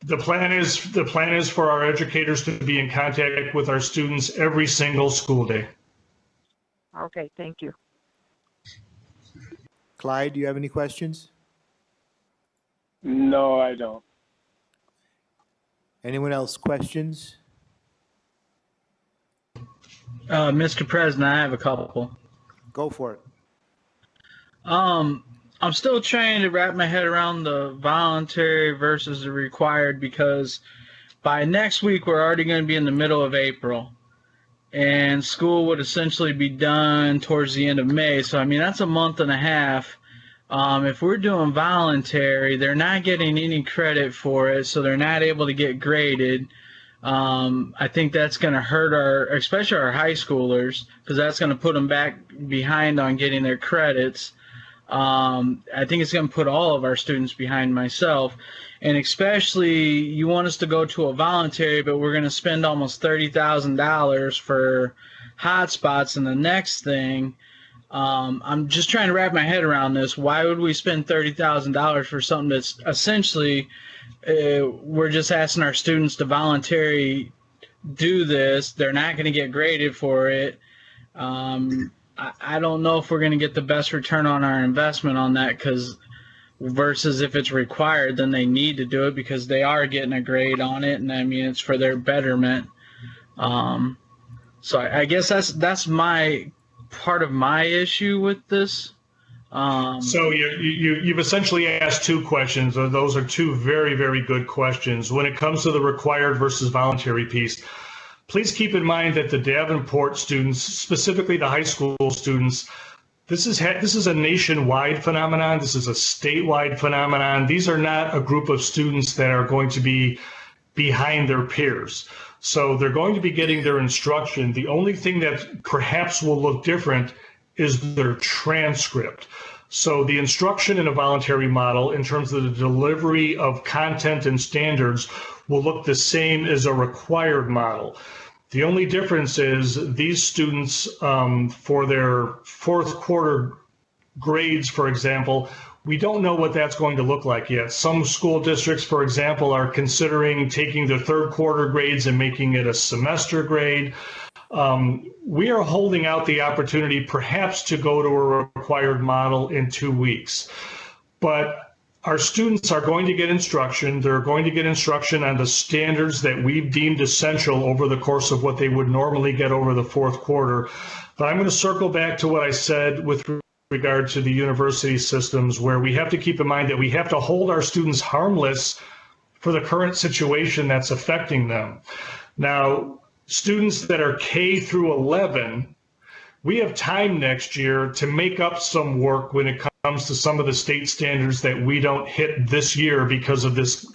The plan is for our educators to be in contact with our students every single school day. Okay, thank you. Clyde, do you have any questions? No, I don't. Anyone else questions? Mr. President, I have a couple. Go for it. I'm still trying to wrap my head around the voluntary versus the required, because by next week we're already going to be in the middle of April, and school would essentially be done towards the end of May. So I mean, that's a month and a half. If we're doing voluntary, they're not getting any credit for it, so they're not able to get graded. I think that's going to hurt especially our high schoolers, because that's going to put them back behind on getting their credits. I think it's going to put all of our students behind, myself. And especially, you want us to go to a voluntary, but we're going to spend almost $30,000 for hotspots and the next thing. I'm just trying to wrap my head around this. Why would we spend $30,000 for something that's essentially, we're just asking our students to voluntarily do this. They're not going to get graded for it. I don't know if we're going to get the best return on our investment on that, because versus if it's required, then they need to do it because they are getting a grade on it, and I mean, it's for their betterment. So I guess that's my part of my issue with this. So you've essentially asked two questions. Those are two very, very good questions. When it comes to the required versus voluntary piece, please keep in mind that the Davenport students, specifically the high school students, this is a nationwide phenomenon. This is a statewide phenomenon. These are not a group of students that are going to be behind their peers. So they're going to be getting their instruction. The only thing that perhaps will look different is their transcript. So the instruction in a voluntary model in terms of the delivery of content and standards will look the same as a required model. The only difference is these students, for their fourth quarter grades, for example, we don't know what that's going to look like yet. Some school districts, for example, are considering taking the third quarter grades and making it a semester grade. We are holding out the opportunity perhaps to go to a required model in 2 weeks. But our students are going to get instruction. They're going to get instruction on the standards that we've deemed essential over the course of what they would normally get over the fourth quarter. But I'm going to circle back to what I said with regard to the university systems, where we have to keep in mind that we have to hold our students harmless for the current situation that's affecting them. Now, students that are K through 11, we have time next year to make up some work when it comes to some of the state standards that we don't hit this year because of this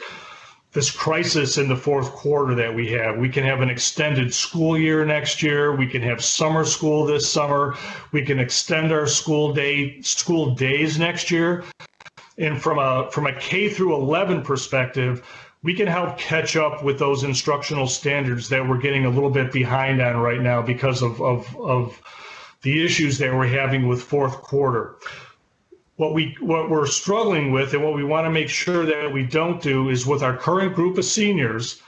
crisis in the fourth quarter that we have. We can have an extended school year next year. We can have summer school this summer. We can extend our school days next year. And from a K through 11 perspective, we can help catch up with those instructional standards that we're getting a little bit behind on right now because of the issues that we're having with fourth quarter. What we're struggling with and what we want to make sure that we don't do is with our current group of seniors,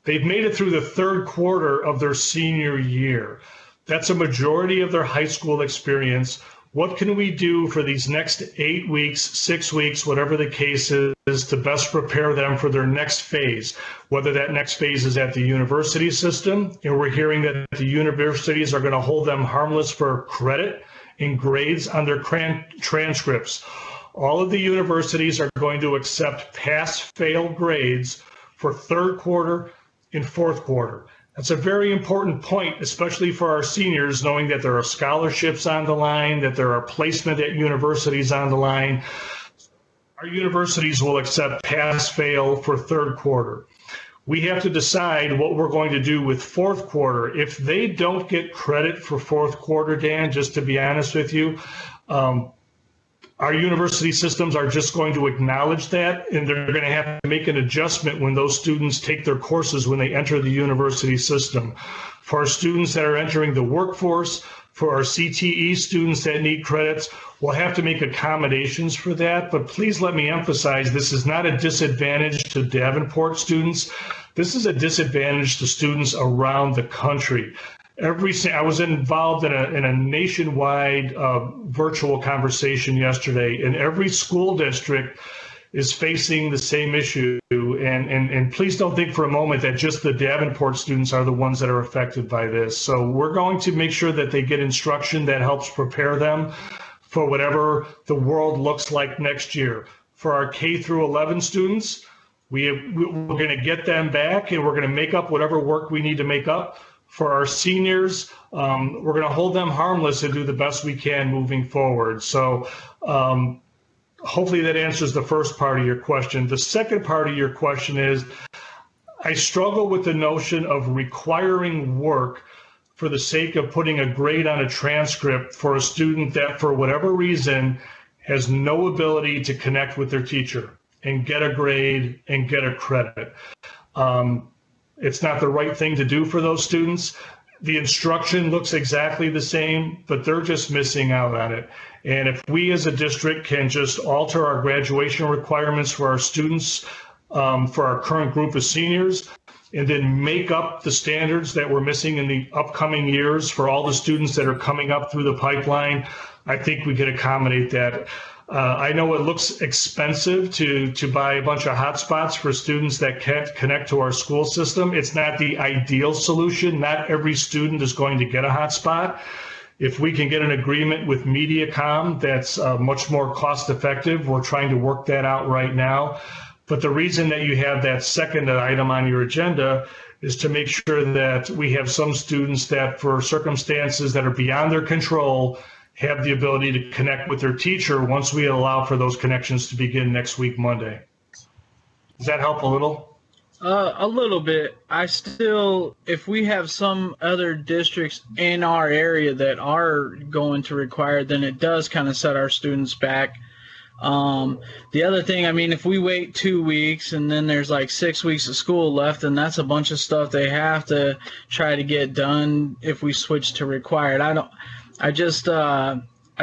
they've made it through the third quarter of their senior year. That's a majority of their high school experience. What can we do for these next 8 weeks, 6 weeks, whatever the case is, to best prepare them for their next phase? Whether that next phase is at the university system, and we're hearing that the universities are going to hold them harmless for credit and grades on their transcripts. All of the universities are going to accept pass-fail grades for third quarter and fourth quarter. That's a very important point, especially for our seniors, knowing that there are scholarships on the line, that there are placement at universities on the line. Our universities will accept pass-fail for third quarter. We have to decide what we're going to do with fourth quarter. If they don't get credit for fourth quarter, Dan, just to be honest with you, our university systems are just going to acknowledge that, and they're going to have to make an adjustment when those students take their courses when they enter the university system. For our students that are entering the workforce, for our CTE students that need credits, we'll have to make accommodations for that. But please let me emphasize, this is not a disadvantage to Davenport students. This is a disadvantage to students around the country. I was involved in a nationwide virtual conversation yesterday, and every school district is facing the same issue. And please don't think for a moment that just the Davenport students are the ones that are affected by this. So we're going to make sure that they get instruction that helps prepare them for whatever the world looks like next year. For our K through 11 students, we're going to get them back, and we're going to make up whatever work we need to make up. For our seniors, we're going to hold them harmless and do the best we can moving forward. So hopefully that answers the first part of your question. The second part of your question is, I struggle with the notion of requiring work for the sake of putting a grade on a transcript for a student that, for whatever reason, has no ability to connect with their teacher and get a grade and get a credit. It's not the right thing to do for those students. The instruction looks exactly the same, but they're just missing out on it. And if we as a district can just alter our graduation requirements for our students, for our current group of seniors, and then make up the standards that we're missing in the upcoming years for all the students that are coming up through the pipeline, I think we could accommodate that. I know it looks expensive to buy a bunch of hotspots for students that can't connect to our school system. It's not the ideal solution. Not every student is going to get a hotspot. If we can get an agreement with Mediacom that's much more cost effective, we're trying to work that out right now. But the reason that you have that second item on your agenda is to make sure that we have some students that, for circumstances that are beyond their control, have the ability to connect with their teacher once we allow for those connections to begin next week, Monday. Does that help a little? A little bit. I still, if we have some other districts in our area that are going to require, then it does kind of set our students back. The other thing, I mean, if we wait 2 weeks and then there's like 6 weeks of school left, and that's a bunch of stuff they have to try to get done if we switch to required. I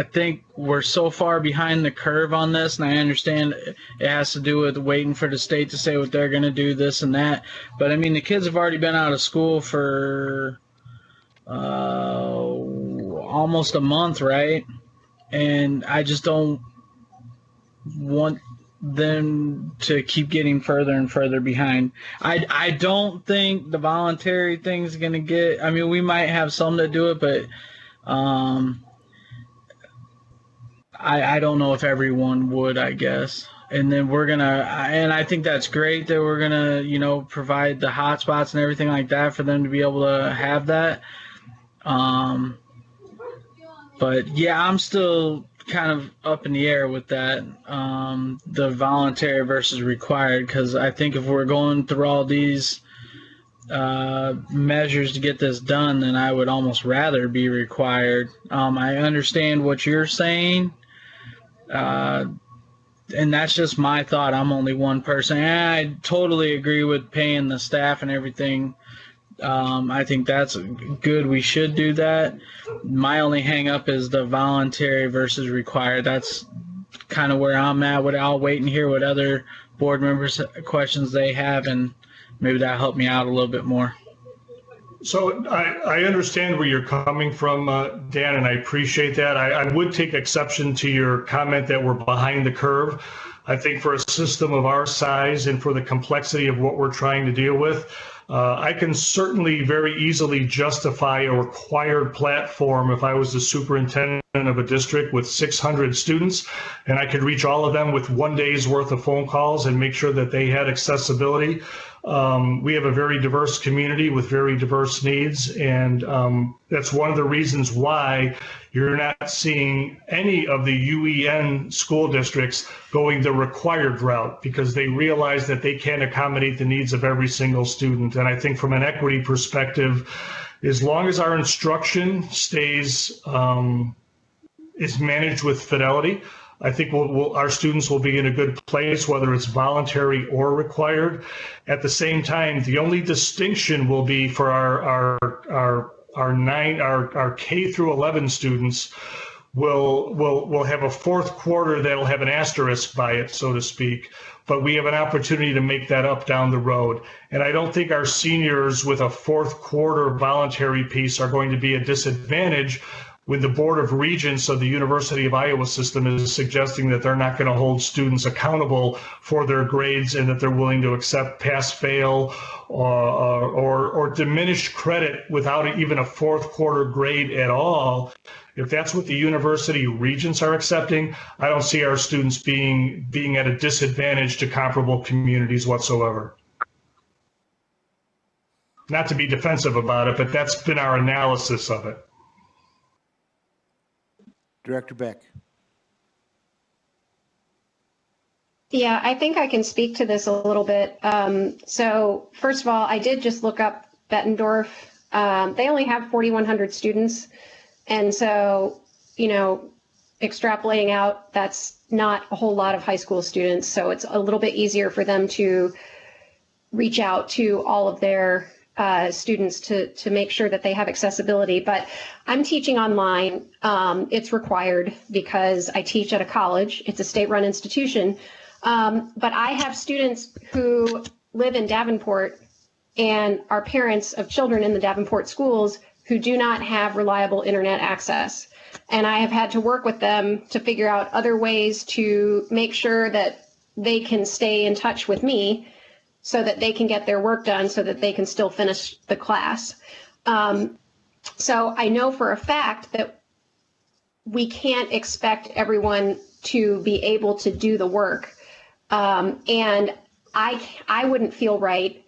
think we're so far behind the curve on this, and I understand it has to do with waiting for the state to say what they're going to do, this and that. But, I mean, the kids have already been out of school for almost a month, right? And I just don't want them to keep getting further and further behind. I don't think the voluntary thing's going to get – I mean, we might have some that do it, but – I don't know if everyone would, I guess. And then we're going to, and I think that's great that we're going to, provide the hotspots and everything like that for them to be able to have that. But yeah, I'm still kind of up in the air with that, the voluntary versus required, because I think if we're going through all these measures to get this done, then I would almost rather be required. I understand what you're saying, and that's just my thought. I'm only one person. And I totally agree with paying the staff and everything. I think that's good. We should do that. My only hang up is the voluntary versus required. That's kind of where I'm at. I'll wait and hear what other board members questions they have, and maybe that'll help me out a little bit more. So I understand where you're coming from, Dan, and I appreciate that. I would take exception to your comment that we're behind the curve. I think for a system of our size and for the complexity of what we're trying to deal with, I can certainly very easily justify a required platform if I was the superintendent of a district with 600 students, and I could reach all of them with one day's worth of phone calls and make sure that they had accessibility. We have a very diverse community with very diverse needs, and that's one of the reasons why you're not seeing any of the UEN school districts going the required route, because they realize that they can't accommodate the needs of every single student. And I think from an equity perspective, as long as our instruction stays is managed with fidelity, I think our students will be in a good place, whether it's voluntary or required. At the same time, the only distinction will be for our K through 11 students will have a fourth quarter that'll have an asterisk by it, so to speak. But we have an opportunity to make that up down the road. And I don't think our seniors with a fourth quarter voluntary piece are going to be a disadvantage when the Board of Regents of the University of Iowa system is suggesting that they're not going to hold students accountable for their grades and that they're willing to accept pass-fail or diminished credit without even a fourth quarter grade at all. If that's what the university regents are accepting, I don't see our students being at a disadvantage to comparable communities whatsoever. Not to be defensive about it, but that's been our analysis of it. Director Beck. Yeah, I think I can speak to this a little bit. So first of all, I did just look up Bettendorf. They only have 4,100 students. And so, extrapolating out, that's not a whole lot of high school students. So it's a little bit easier for them to reach out to all of their students to make sure that they have accessibility. But I'm teaching online. It's required because I teach at a college. It's a state-run institution. But I have students who live in Davenport and are parents of children in the Davenport schools who do not have reliable internet access. And I have had to work with them to figure out other ways to make sure that they can stay in touch with me so that they can get their work done so that they can still finish the class. So I know for a fact that we can't expect everyone to be able to do the work. And I wouldn't feel right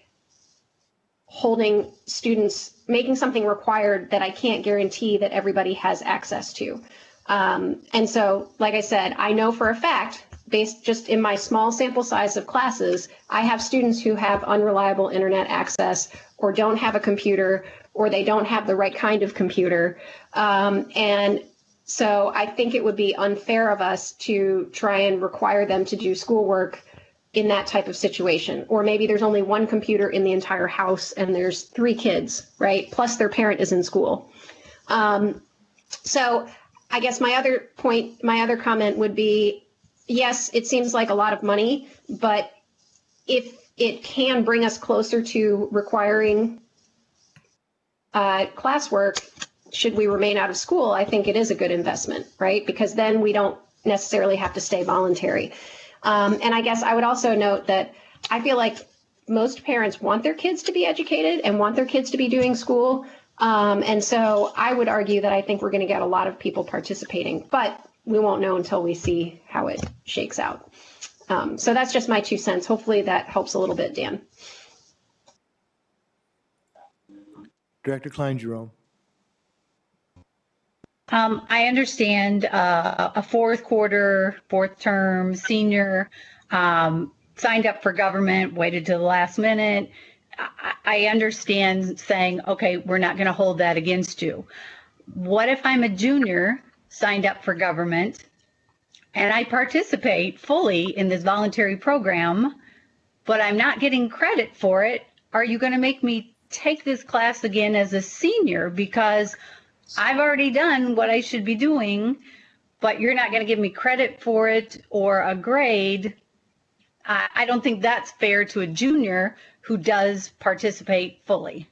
holding students, making something required that I can't guarantee that everybody has access to. And so, like I said, I know for a fact, based just in my small sample size of classes, I have students who have unreliable internet access or don't have a computer or they don't have the right kind of computer. And so I think it would be unfair of us to try and require them to do schoolwork in that type of situation. Or maybe there's only one computer in the entire house and there's 3 kids, right? Plus their parent is in school. So I guess my other comment would be, yes, it seems like a lot of money, but if it can bring us closer to requiring classwork, should we remain out of school, I think it is a good investment, right? Because then we don't necessarily have to stay voluntary. And I guess I would also note that I feel like most parents want their kids to be educated and want their kids to be doing school. And so I would argue that I think we're going to get a lot of people participating, but we won't know until we see how it shakes out. So that's just my 2 cents. Hopefully that helps a little bit, Dan. Director Klein-Jerome. I understand a fourth term senior signed up for government, waited to the last minute. I understand saying, okay, we're not going to hold that against you. What if I'm a junior signed up for government and I participate fully in this voluntary program, but I'm not getting credit for it? Are you going to make me take this class again as a senior because I've already done what I should be doing, but you're not going to give me credit for it or a grade? I don't think that's fair to a junior who does participate fully.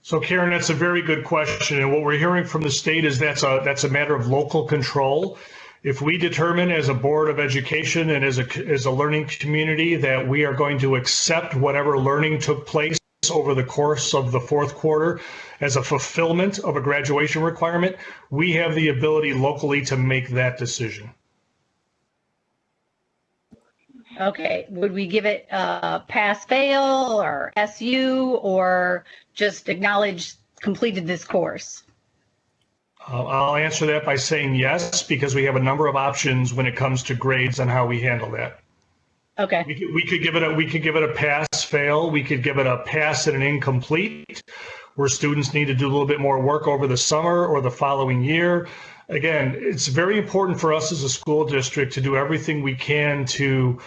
So Karen, that's a very good question. And what we're hearing from the state is that's a matter of local control. If we determine as a Board of Education and as a learning community that we are going to accept whatever learning took place over the course of the fourth quarter as a fulfillment of a graduation requirement, we have the ability locally to make that decision. Okay, would we give it pass fail or SU or just acknowledge completed this course? I'll answer that by saying yes, because we have a number of options when it comes to grades on how we handle that. Okay. We could give it a pass fail. We could give it a pass and an incomplete, where students need to do a little bit more work over the summer or the following year. Again, it's very important for us as a school district to do everything we can to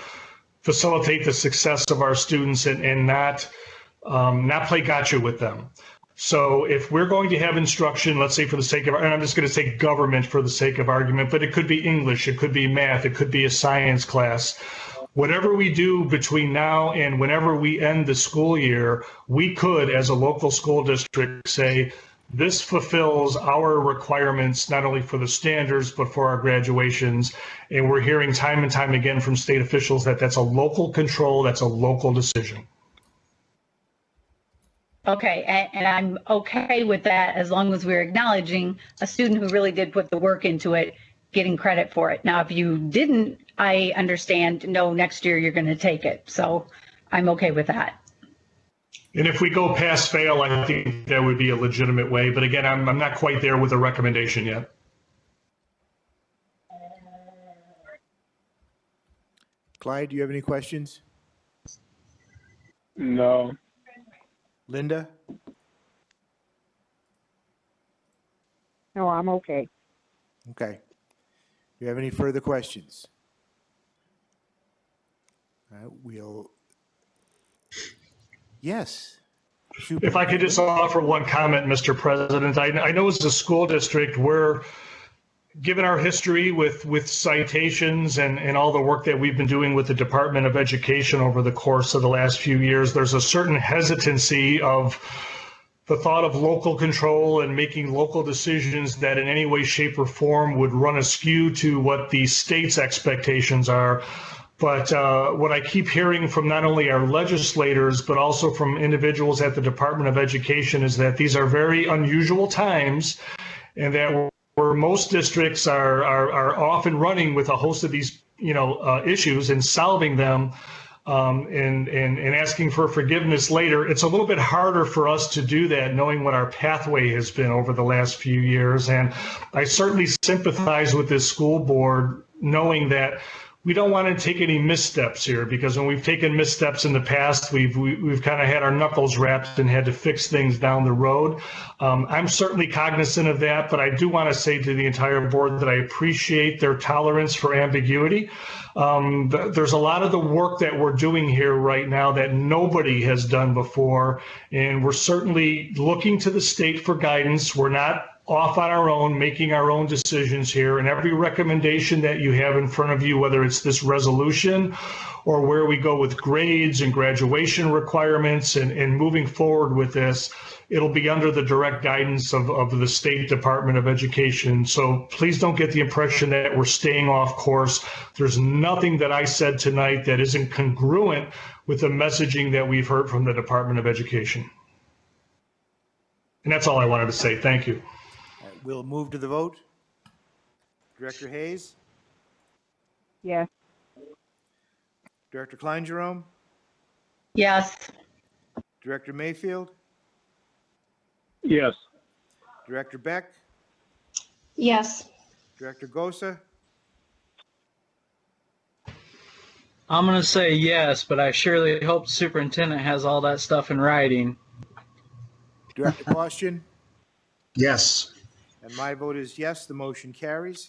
facilitate the success of our students and not play gotcha with them. So if we're going to have instruction, let's say for the sake of, and I'm just going to say government for the sake of argument, but it could be English, it could be math, it could be a science class. Whatever we do between now and whenever we end the school year, we could, as a local school district, say, this fulfills our requirements, not only for the standards, but for our graduations. And we're hearing time and time again from state officials that that's a local control, that's a local decision. Okay, and I'm okay with that as long as we're acknowledging a student who really did put the work into it, getting credit for it. Now, if you didn't, I understand, no, next year you're going to take it. So I'm okay with that. And if we go pass fail, I think that would be a legitimate way. But again, I'm not quite there with a recommendation yet. Clyde, do you have any questions? No. Linda? No, I'm okay. Okay. Do you have any further questions? We'll. Yes. If I could just offer one comment, Mr. President, I know as a school district, we're, given our history with citations and all the work that we've been doing with the Department of Education over the course of the last few years, there's a certain hesitancy of the thought of local control and making local decisions that in any way, shape, or form would run askew to what the state's expectations are. But what I keep hearing from not only our legislators, but also from individuals at the Department of Education is that these are very unusual times, and that where most districts are off and running with a host of these issues and solving them and asking for forgiveness later, it's a little bit harder for us to do that, knowing what our pathway has been over the last few years. And I certainly sympathize with this school board, knowing that we don't want to take any missteps here, because when we've taken missteps in the past, we've kind of had our knuckles wrapped and had to fix things down the road. I'm certainly cognizant of that, but I do want to say to the entire board that I appreciate their tolerance for ambiguity. There's a lot of the work that we're doing here right now that nobody has done before, and we're certainly looking to the state for guidance. We're not off on our own, making our own decisions here, and every recommendation that you have in front of you, whether it's this resolution or where we go with grades and graduation requirements and moving forward with this, it'll be under the direct guidance of the State Department of Education. So please don't get the impression that we're staying off course. There's nothing that I said tonight that isn't congruent with the messaging that we've heard from the Department of Education. And that's all I wanted to say. Thank you. We'll move to the vote. Director Hayes? Yes. Director Klein-Jerome? Yes. Director Mayfield? Yes. Director Beck? Yes. Director Gosa? I'm going to say yes, but I surely hope the superintendent has all that stuff in writing. Director Costian? Yes. And my vote is yes, the motion carries.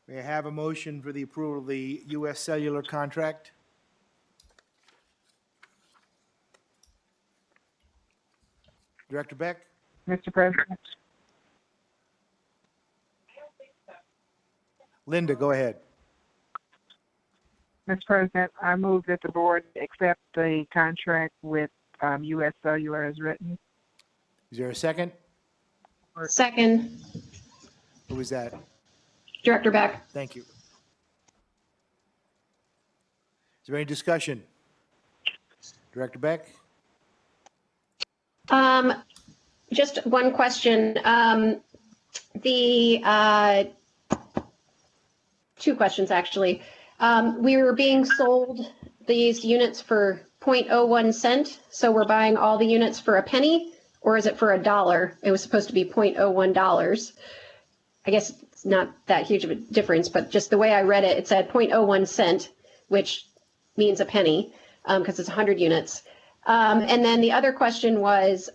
May I have a motion for the approval of the U.S. Cellular contract? Director Beck? Mr. President, Linda, go ahead. Mr. President, I move that the board accept the contract with U.S. Cellular as written. Is there a second? Second, Who was that? Director Beck. Thank you. Is there any discussion? Director Beck? Just one question. Two questions, actually. We were being sold these units for 0.01 cent, so we're buying all the units for a penny, or is it for $1? It was supposed to be $0.01. I guess it's not that huge of a difference, but just the way I read it, it said 0.01 cent, which means a penny, because it's 100 units. And then the other question was,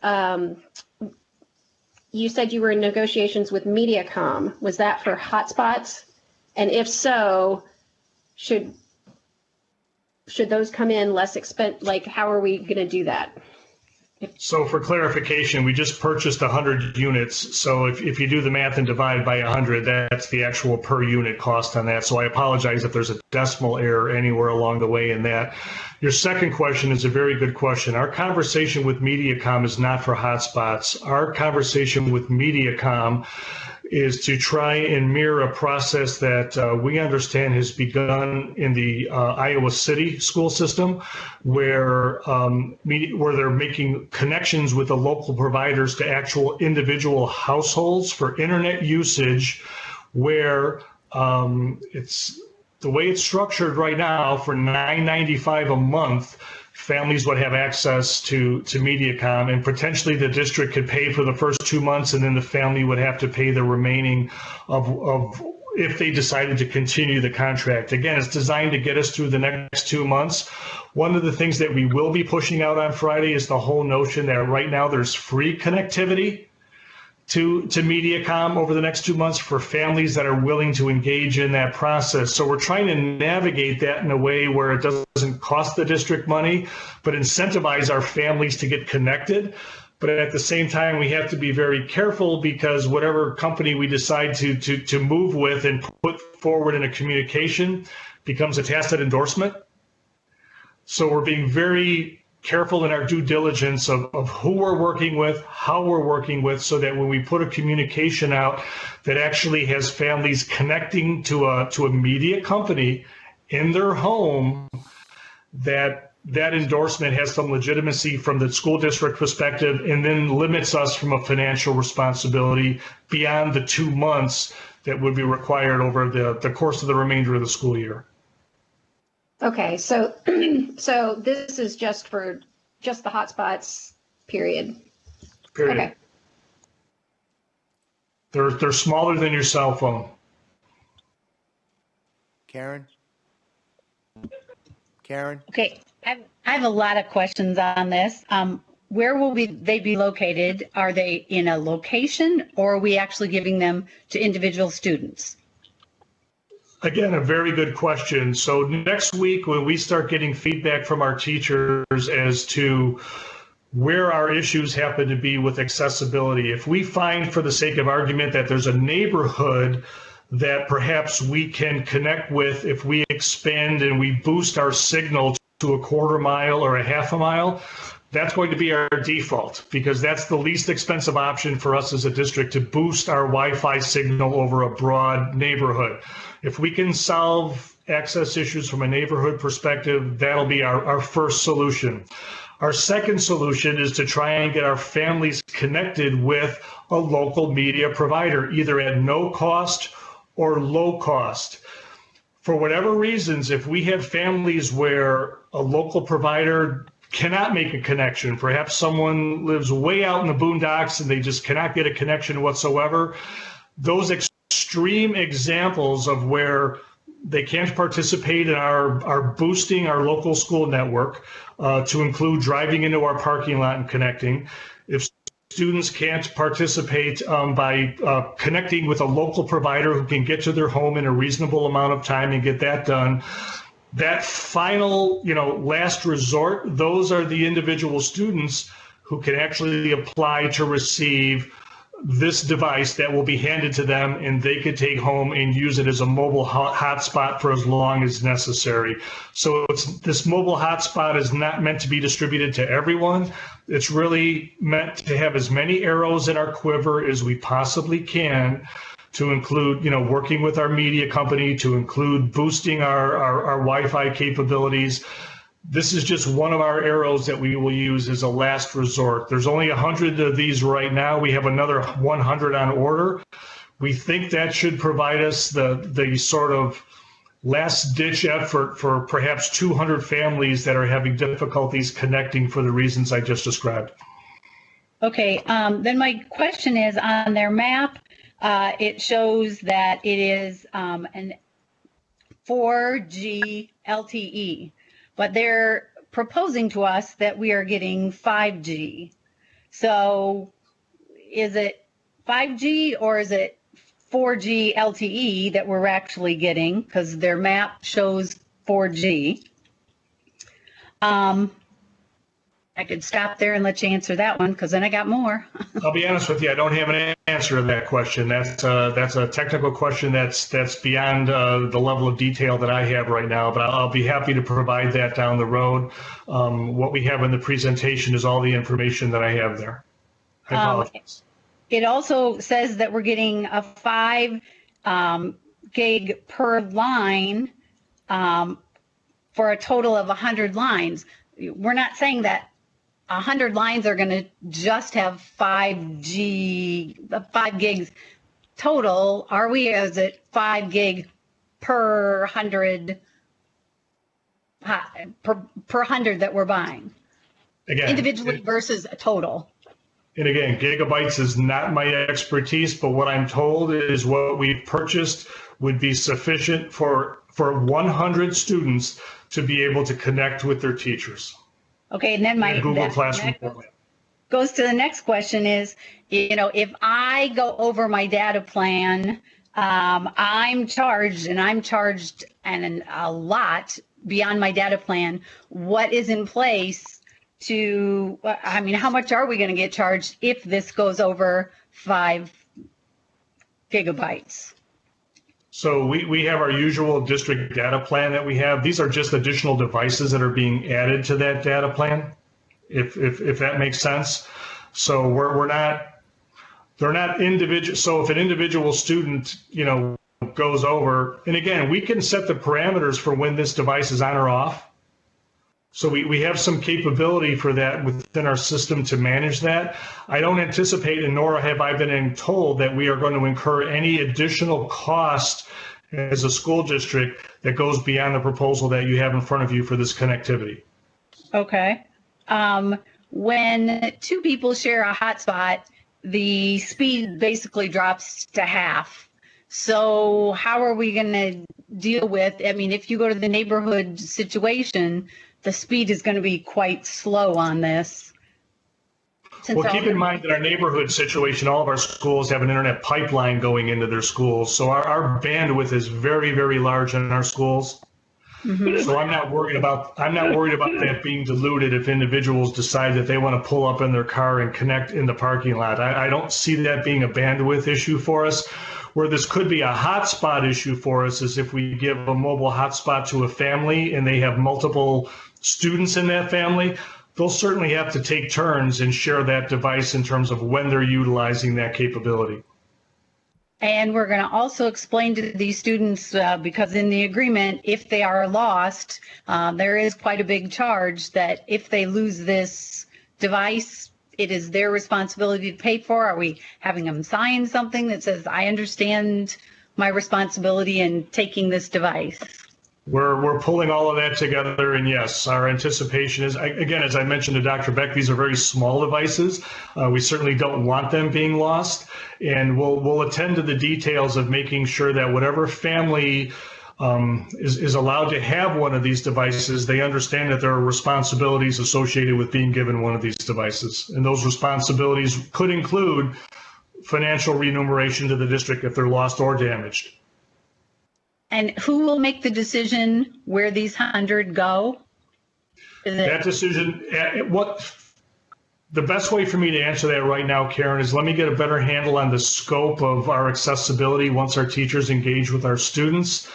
you said you were in negotiations with Mediacom. Was that for hotspots? And if so, should those come in less expensive? Like, how are we going to do that? So for clarification, we just purchased 100 units. So if you do the math and divide by 100, that's the actual per unit cost on that. So I apologize if there's a decimal error anywhere along the way in that. Your second question is a very good question. Our conversation with Mediacom is not for hotspots. Our conversation with Mediacom is to try and mirror a process that we understand has begun in the Iowa City school system, where they're making connections with the local providers to actual individual households for internet usage, where it's the way it's structured right now for $9.95 a month. Families would have access to Mediacom, and potentially the district could pay for the first 2 months, and then the family would have to pay the remaining of if they decided to continue the contract. Again, it's designed to get us through the next 2 months. One of the things that we will be pushing out on Friday is the whole notion that right now there's free connectivity to Mediacom over the next 2 months for families that are willing to engage in that process. So we're trying to navigate that in a way where it doesn't cost the district money, but incentivize our families to get connected. But at the same time, we have to be very careful, because whatever company we decide to move with and put forward in a communication becomes a tacit endorsement. So we're being very careful in our due diligence of who we're working with, how we're working with, so that when we put a communication out that actually has families connecting to a media company in their home, that endorsement has some legitimacy from the school district perspective, and then limits us from a financial responsibility beyond the 2 months that would be required over the course of the remainder of the school year. Okay, so this is just for the hotspots, period. Period. Okay. They're smaller than your cell phone. Karen? Okay, I have a lot of questions on this. Where will they be located? Are they in a location, or are we actually giving them to individual students? Again, a very good question. So next week, when we start getting feedback from our teachers as to where our issues happen to be with accessibility, if we find, for the sake of argument, that there's a neighborhood that perhaps we can connect with if we expand and we boost our signal to a quarter mile or a half a mile, that's going to be our default, because that's the least expensive option for us as a district, to boost our Wi-Fi signal over a broad neighborhood. If we can solve access issues from a neighborhood perspective, that'll be our first solution. Our second solution is to try and get our families connected with a local media provider, either at no cost or low cost. For whatever reasons, if we have families where a local provider cannot make a connection, perhaps someone lives way out in the boondocks and they just cannot get a connection whatsoever, those extreme examples of where they can't participate in our boosting our local school network to include driving into our parking lot and connecting. If students can't participate by connecting with a local provider who can get to their home in a reasonable amount of time and get that done, that final, last resort, those are the individual students who can actually apply to receive this device that will be handed to them, and they could take home and use it as a mobile hotspot for as long as necessary. So this mobile hotspot is not meant to be distributed to everyone. It's really meant to have as many arrows in our quiver as we possibly can, to include, working with our media company, to include boosting our Wi-Fi capabilities. This is just one of our arrows that we will use as a last resort. There's only 100 of these right now. We have another 100 on order. We think that should provide us the sort of last ditch effort for perhaps 200 families that are having difficulties connecting for the reasons I just described. Okay, then my question is, on their map, it shows that it is an 4G LTE, but they're proposing to us that we are getting 5G. So is it 5G or is it 4G LTE that we're actually getting? Because their map shows 4G. I could stop there and let you answer that one, because then I got more. I'll be honest with you, I don't have an answer to that question. That's a technical question that's beyond the level of detail that I have right now, but I'll be happy to provide that down the road. What we have in the presentation is all the information that I have there. I apologize. It also says that we're getting a 5 gig per line for a total of 100 lines. We're not saying that 100 lines are going to just have 5 gigs total, are we? Is it 5 gig per 100 per 100 that we're buying? Again, individually versus a total. And again, gigabytes is not my expertise, but what I'm told is what we've purchased would be sufficient for 100 students to be able to connect with their teachers. Okay, and then my Google Classroom format goes to the next question is, if I go over my data plan, I'm charged and a lot beyond my data plan. What is in place to, how much are we going to get charged if this goes over 5 gigabytes? So we have our usual district data plan that we have. These are just additional devices that are being added to that data plan, if that makes sense. So they're not individual. So if an individual student, goes over, and again, we can set the parameters for when this device is on or off. So we have some capability for that within our system to manage that. I don't anticipate, and nor have I been told, that we are going to incur any additional cost as a school district that goes beyond the proposal that you have in front of you for this connectivity. Okay. When 2 people share a hotspot, the speed basically drops to half. So how are we going to deal with, if you go to the neighborhood situation, the speed is going to be quite slow on this. Well, keep in mind that our neighborhood situation, all of our schools have an internet pipeline going into their schools. So our bandwidth is very, very large in our schools. Mm-hmm. So I'm not worried about that being diluted if individuals decide that they want to pull up in their car and connect in the parking lot. I don't see that being a bandwidth issue for us. Where this could be a hotspot issue for us is if we give a mobile hotspot to a family and they have multiple students in that family. They'll certainly have to take turns and share that device in terms of when they're utilizing that capability. And we're going to also explain to these students, because in the agreement, if they are lost, there is quite a big charge that if they lose this device, it is their responsibility to pay for. Are we having them sign something that says, I understand my responsibility in taking this device? We're pulling all of that together, and yes, our anticipation is, again, as I mentioned to Dr. Beck, these are very small devices. We certainly don't want them being lost, and we'll attend to the details of making sure that whatever family is allowed to have one of these devices, they understand that there are responsibilities associated with being given one of these devices, and those responsibilities could include financial remuneration to the district if they're lost or damaged. And who will make the decision where these 100 go? That decision, the best way for me to answer that right now, Karen, is let me get a better handle on the scope of our accessibility once our teachers engage with our students.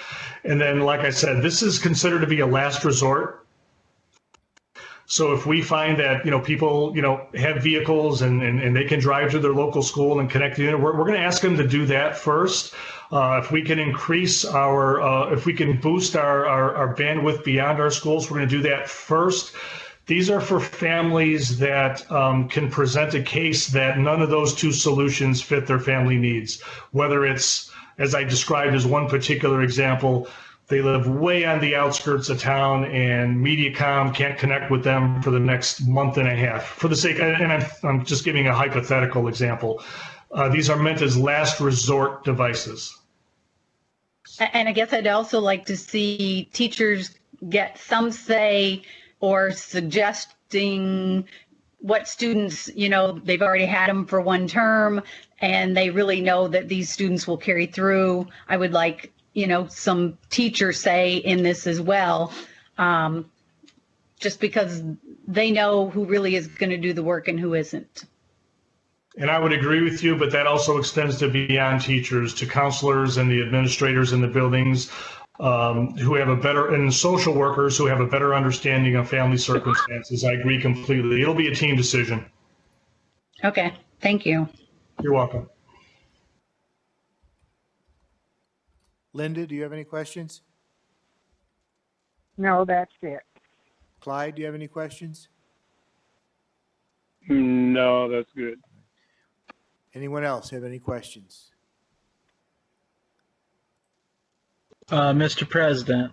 And then, like I said, this is considered to be a last resort. So if we find that, people, have vehicles and they can drive to their local school and connect to the internet, we're going to ask them to do that first. If we can increase if we can boost our bandwidth beyond our schools, we're going to do that first. These are for families that can present a case that none of those two solutions fit their family needs. Whether it's, as I described as one particular example, they live way on the outskirts of town and MediaCom can't connect with them for the next month and a half. For the sake, and I'm just giving a hypothetical example. These are meant as last resort devices. And I guess I'd also like to see teachers get some say or suggesting what students, they've already had them for one term and they really know that these students will carry through. I would like, some teacher say in this as well, just because they know who really is going to do the work and who isn't. And I would agree with you, but that also extends to beyond teachers, to counselors and the administrators in the buildings who have and social workers who have a better understanding of family circumstances. I agree completely. It'll be a team decision. Okay, thank you. You're welcome. Linda, do you have any questions? No, that's it. Clyde, do you have any questions? No, that's good. Anyone else have any questions? Mr. President.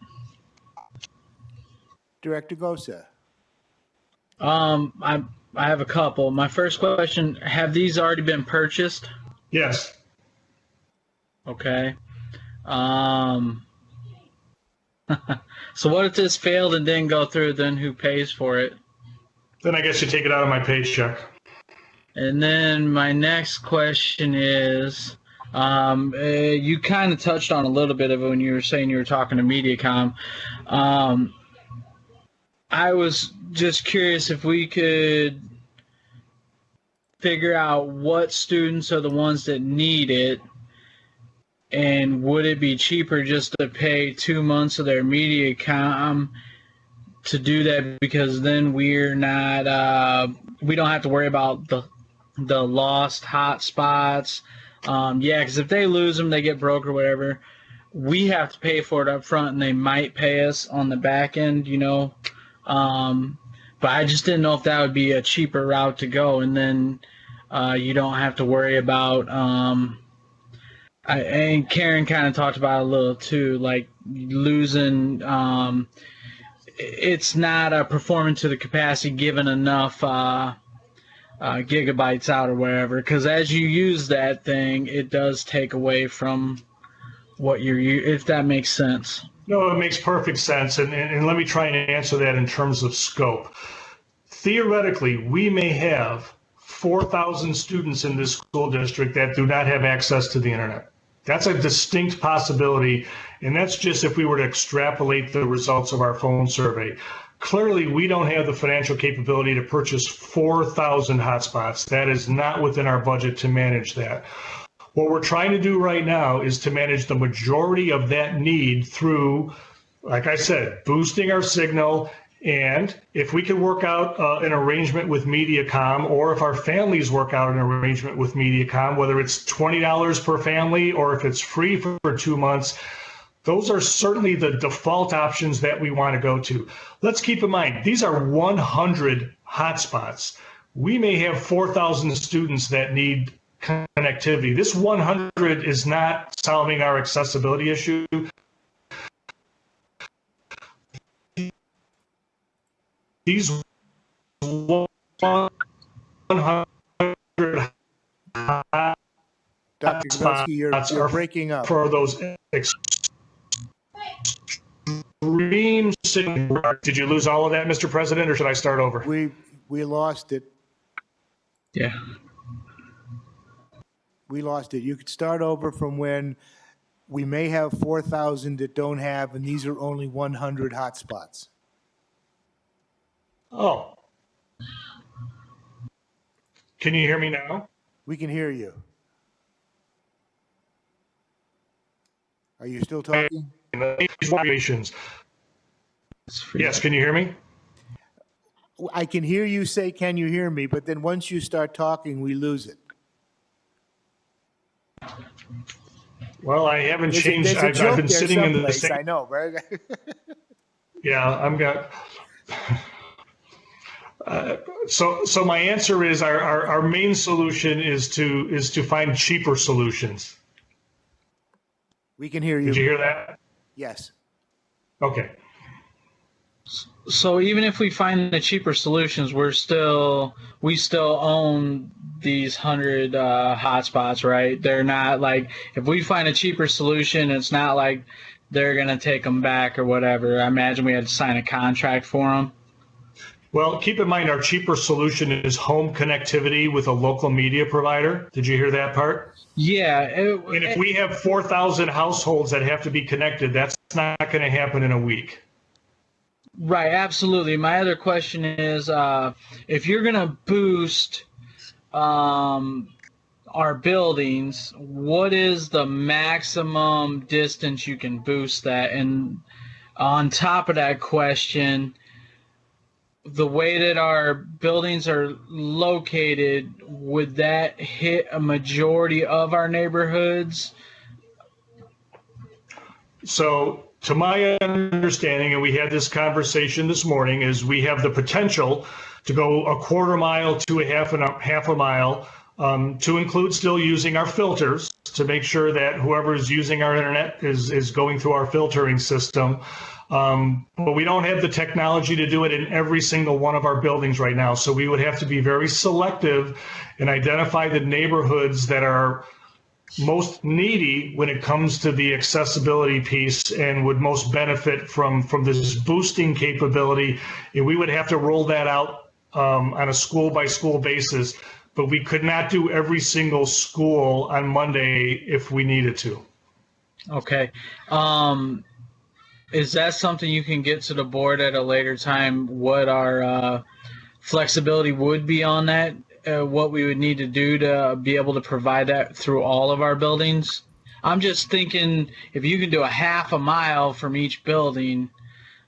Director Gosa. I have a couple. My first question, have these already been purchased? Yes. Okay. So what if this failed and didn't go through, then who pays for it? Then I guess you take it out of my paycheck. And then my next question is, you kind of touched on a little bit of it when you were saying you were talking to MediaCom. I was just curious if we could figure out what students are the ones that need it, and would it be cheaper just to pay 2 months of their MediaCom to do that, because then we're not we don't have to worry about the lost hotspots. Because if they lose them, they get broke or whatever, we have to pay for it up front, and they might pay us on the back end, but I just didn't know if that would be a cheaper route to go, and then you don't have to worry about and Karen kind of talked about it a little too, like losing it's not performing to the capacity given enough gigabytes out or whatever, because as you use that thing, it does take away from what you're, if that makes sense. No, it makes perfect sense. And let me try and answer that in terms of scope. Theoretically, we may have 4,000 students in this school district that do not have access to the internet. That's a distinct possibility, and that's just if we were to extrapolate the results of our phone survey. Clearly, we don't have the financial capability to purchase 4,000 hotspots. That is not within our budget to manage that. What we're trying to do right now is to manage the majority of that need through, like I said, boosting our signal. And if we can work out an arrangement with MediaCom, or if our families work out an arrangement with MediaCom, whether it's $20 per family or if it's free for 2 months, those are certainly the default options that we want to go to. Let's keep in mind, these are 100 hotspots. We may have 4,000 students that need connectivity. This 100 is not solving our accessibility issue. These 100 Dr. Kowalski, you're breaking up. For those extreme signals. Did you lose all of that, Mr. President, or should I start over? We lost it. Yeah. We lost it. You could start over from when we may have 4,000 that don't have, and these are only 100 hotspots. Oh. Can you hear me now? We can hear you. Are you still talking? Yes, can you hear me? I can hear you say, "Can you hear me?" But then once you start talking, we lose it. Well, I haven't There's changed. a I've joke been there sitting in the someplace, same. I know, right? Yeah, I'm got. So my answer is our main solution is to find cheaper solutions. We can hear you. Did you hear that? Yes. Okay. So even if we find the cheaper solutions, we still own these 100 hotspots, right? They're not like, if we find a cheaper solution, it's not like they're gonna take them back or whatever. I imagine we had to sign a contract for them. Well, keep in mind our cheaper solution is home connectivity with a local media provider. Did you hear that part? Yeah. And if we have 4,000 households that have to be connected, that's not going to happen in a week. Right, absolutely. My other question is, if you're going to boost our buildings, what is the maximum distance you can boost that? And on top of that question, the way that our buildings are located, would that hit a majority of our neighborhoods? So to my understanding, and we had this conversation this morning, is we have the potential to go a quarter mile to a half a mile, to include still using our filters to make sure that whoever is using our internet is going through our filtering system. But we don't have the technology to do it in every single one of our buildings right now. So we would have to be very selective and identify the neighborhoods that are most needy when it comes to the accessibility piece and would most benefit from this boosting capability. And we would have to roll that out on a school by school basis, but we could not do every single school on Monday if we needed to. Okay. Is that something you can get to the board at a later time, what our flexibility would be on that? What we would need to do to be able to provide that through all of our buildings? I'm just thinking if you can do a half a mile from each building,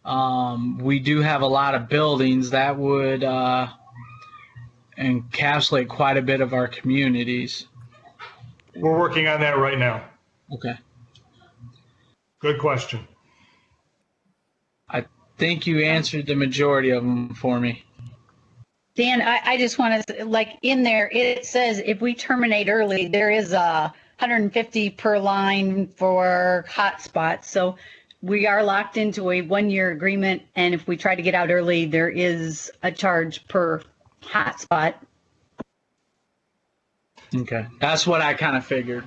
we do have a lot of buildings that would encapsulate quite a bit of our communities. We're working on that right now. Okay. Good question. I think you answered the majority of them for me. Dan, I just want to, like, in there, it says if we terminate early, there is a 150 per line for hotspots. So we are locked into a 1-year agreement. And if we try to get out early, there is a charge per hotspot. Okay. That's what I kind of figured.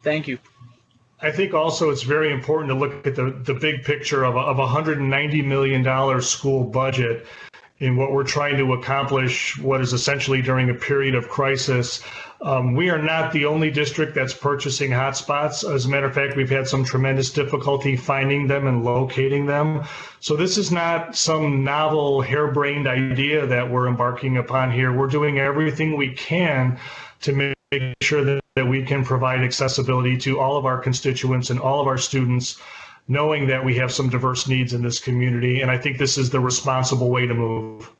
Thank you. I think also it's very important to look at the big picture of a $190 million school budget in what we're trying to accomplish, what is essentially during a period of crisis. We are not the only district that's purchasing hotspots. As a matter of fact, we've had some tremendous difficulty finding them and locating them. So this is not some novel, harebrained idea that we're embarking upon here. We're doing everything we can to make sure that we can provide accessibility to all of our constituents and all of our students, knowing that we have some diverse needs in this community. And I think this is the responsible way to move.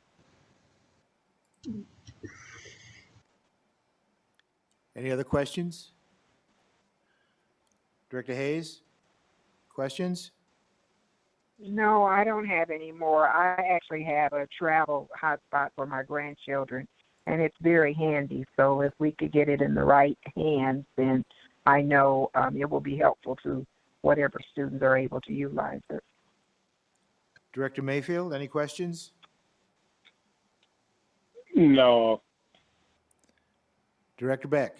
Any other questions? Director Hayes, questions? No, I don't have any more. I actually have a travel hotspot for my grandchildren, and it's very handy. So if we could get it in the right hands, then I know it will be helpful to whatever students are able to utilize it. Director Mayfield, any questions? No. Director Beck?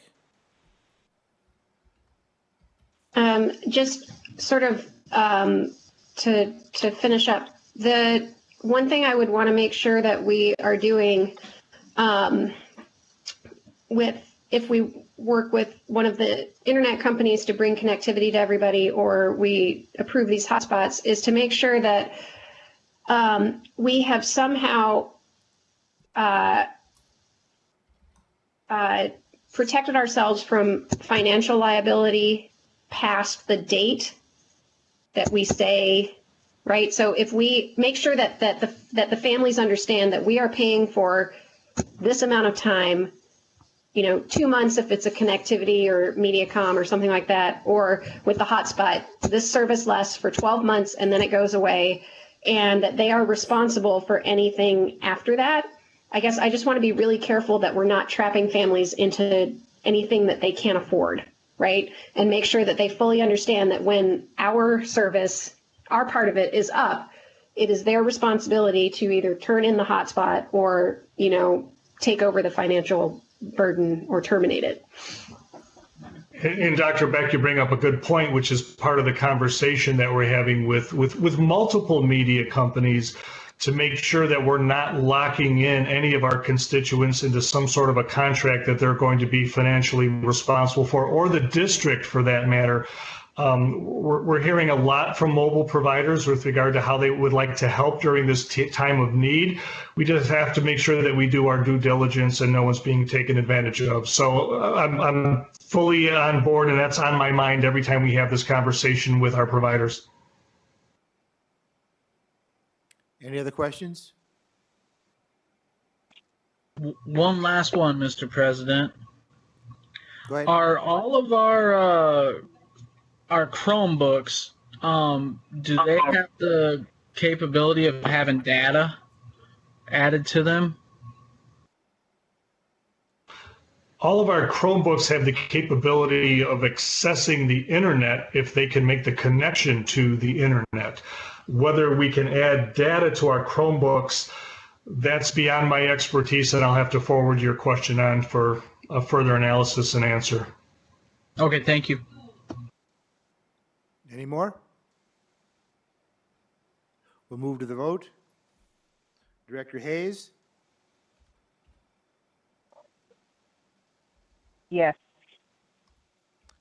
Just sort of to finish up, the one thing I would want to make sure that we are doing if we work with one of the internet companies to bring connectivity to everybody, or we approve these hotspots, is to make sure that we have somehow protected ourselves from financial liability past the date that we say, right? So if we make sure that the families understand that we are paying for this amount of time, 2 months if it's a connectivity or MediaCom or something like that, or with the hotspot, this service lasts for 12 months and then it goes away, and that they are responsible for anything after that. I guess I just want to be really careful that we're not trapping families into anything that they can't afford, right? And make sure that they fully understand that when our service, our part of it is up, it is their responsibility to either turn in the hotspot or, take over the financial burden or terminate it. And Dr. Beck, you bring up a good point, which is part of the conversation that we're having with multiple media companies, to make sure that we're not locking in any of our constituents into some sort of a contract that they're going to be financially responsible for, or the district for that matter. We're hearing a lot from mobile providers with regard to how they would like to help during this time of need. We just have to make sure that we do our due diligence and no one's being taken advantage of. So I'm fully on board, and that's on my mind every time we have this conversation with our providers. Any other questions? One last one, Mr. President. Go ahead. Are all of our Chromebooks, do they have the capability of having data added to them? All of our Chromebooks have the capability of accessing the internet if they can make the connection to the internet. Whether we can add data to our Chromebooks, that's beyond my expertise, and I'll have to forward your question on for a further analysis and answer. Okay, thank you. Any more? We'll move to the vote. Director Hayes? Yes.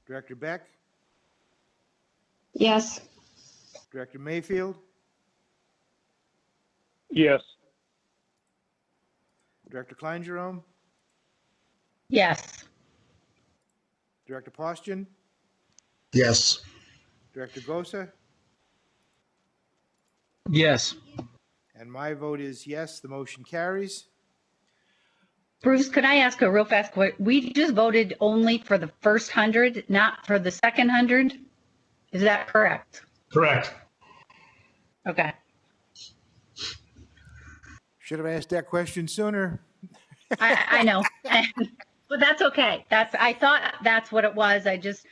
Director Beck? Yes. Director Mayfield? Yes. Director Klein-Jerome? Yes. Director Postian? Yes. Director Gosa? Yes. And my vote is yes, the motion carries. Bruce, could I ask a real fast question? We just voted only for the first 100, not for the second 100? Is that correct? Correct. Okay. Should have asked that question sooner. I know, but that's okay. I thought that's what it was. I just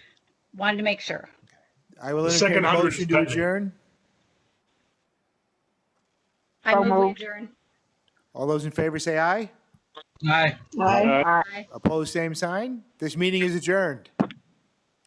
wanted to make sure. I will The entertain second a 100 motion is to pending. adjourn. I So move we moved. adjourn. All those in favor say aye. Aye. Aye. Aye. Opposed, same sign. This meeting is adjourned.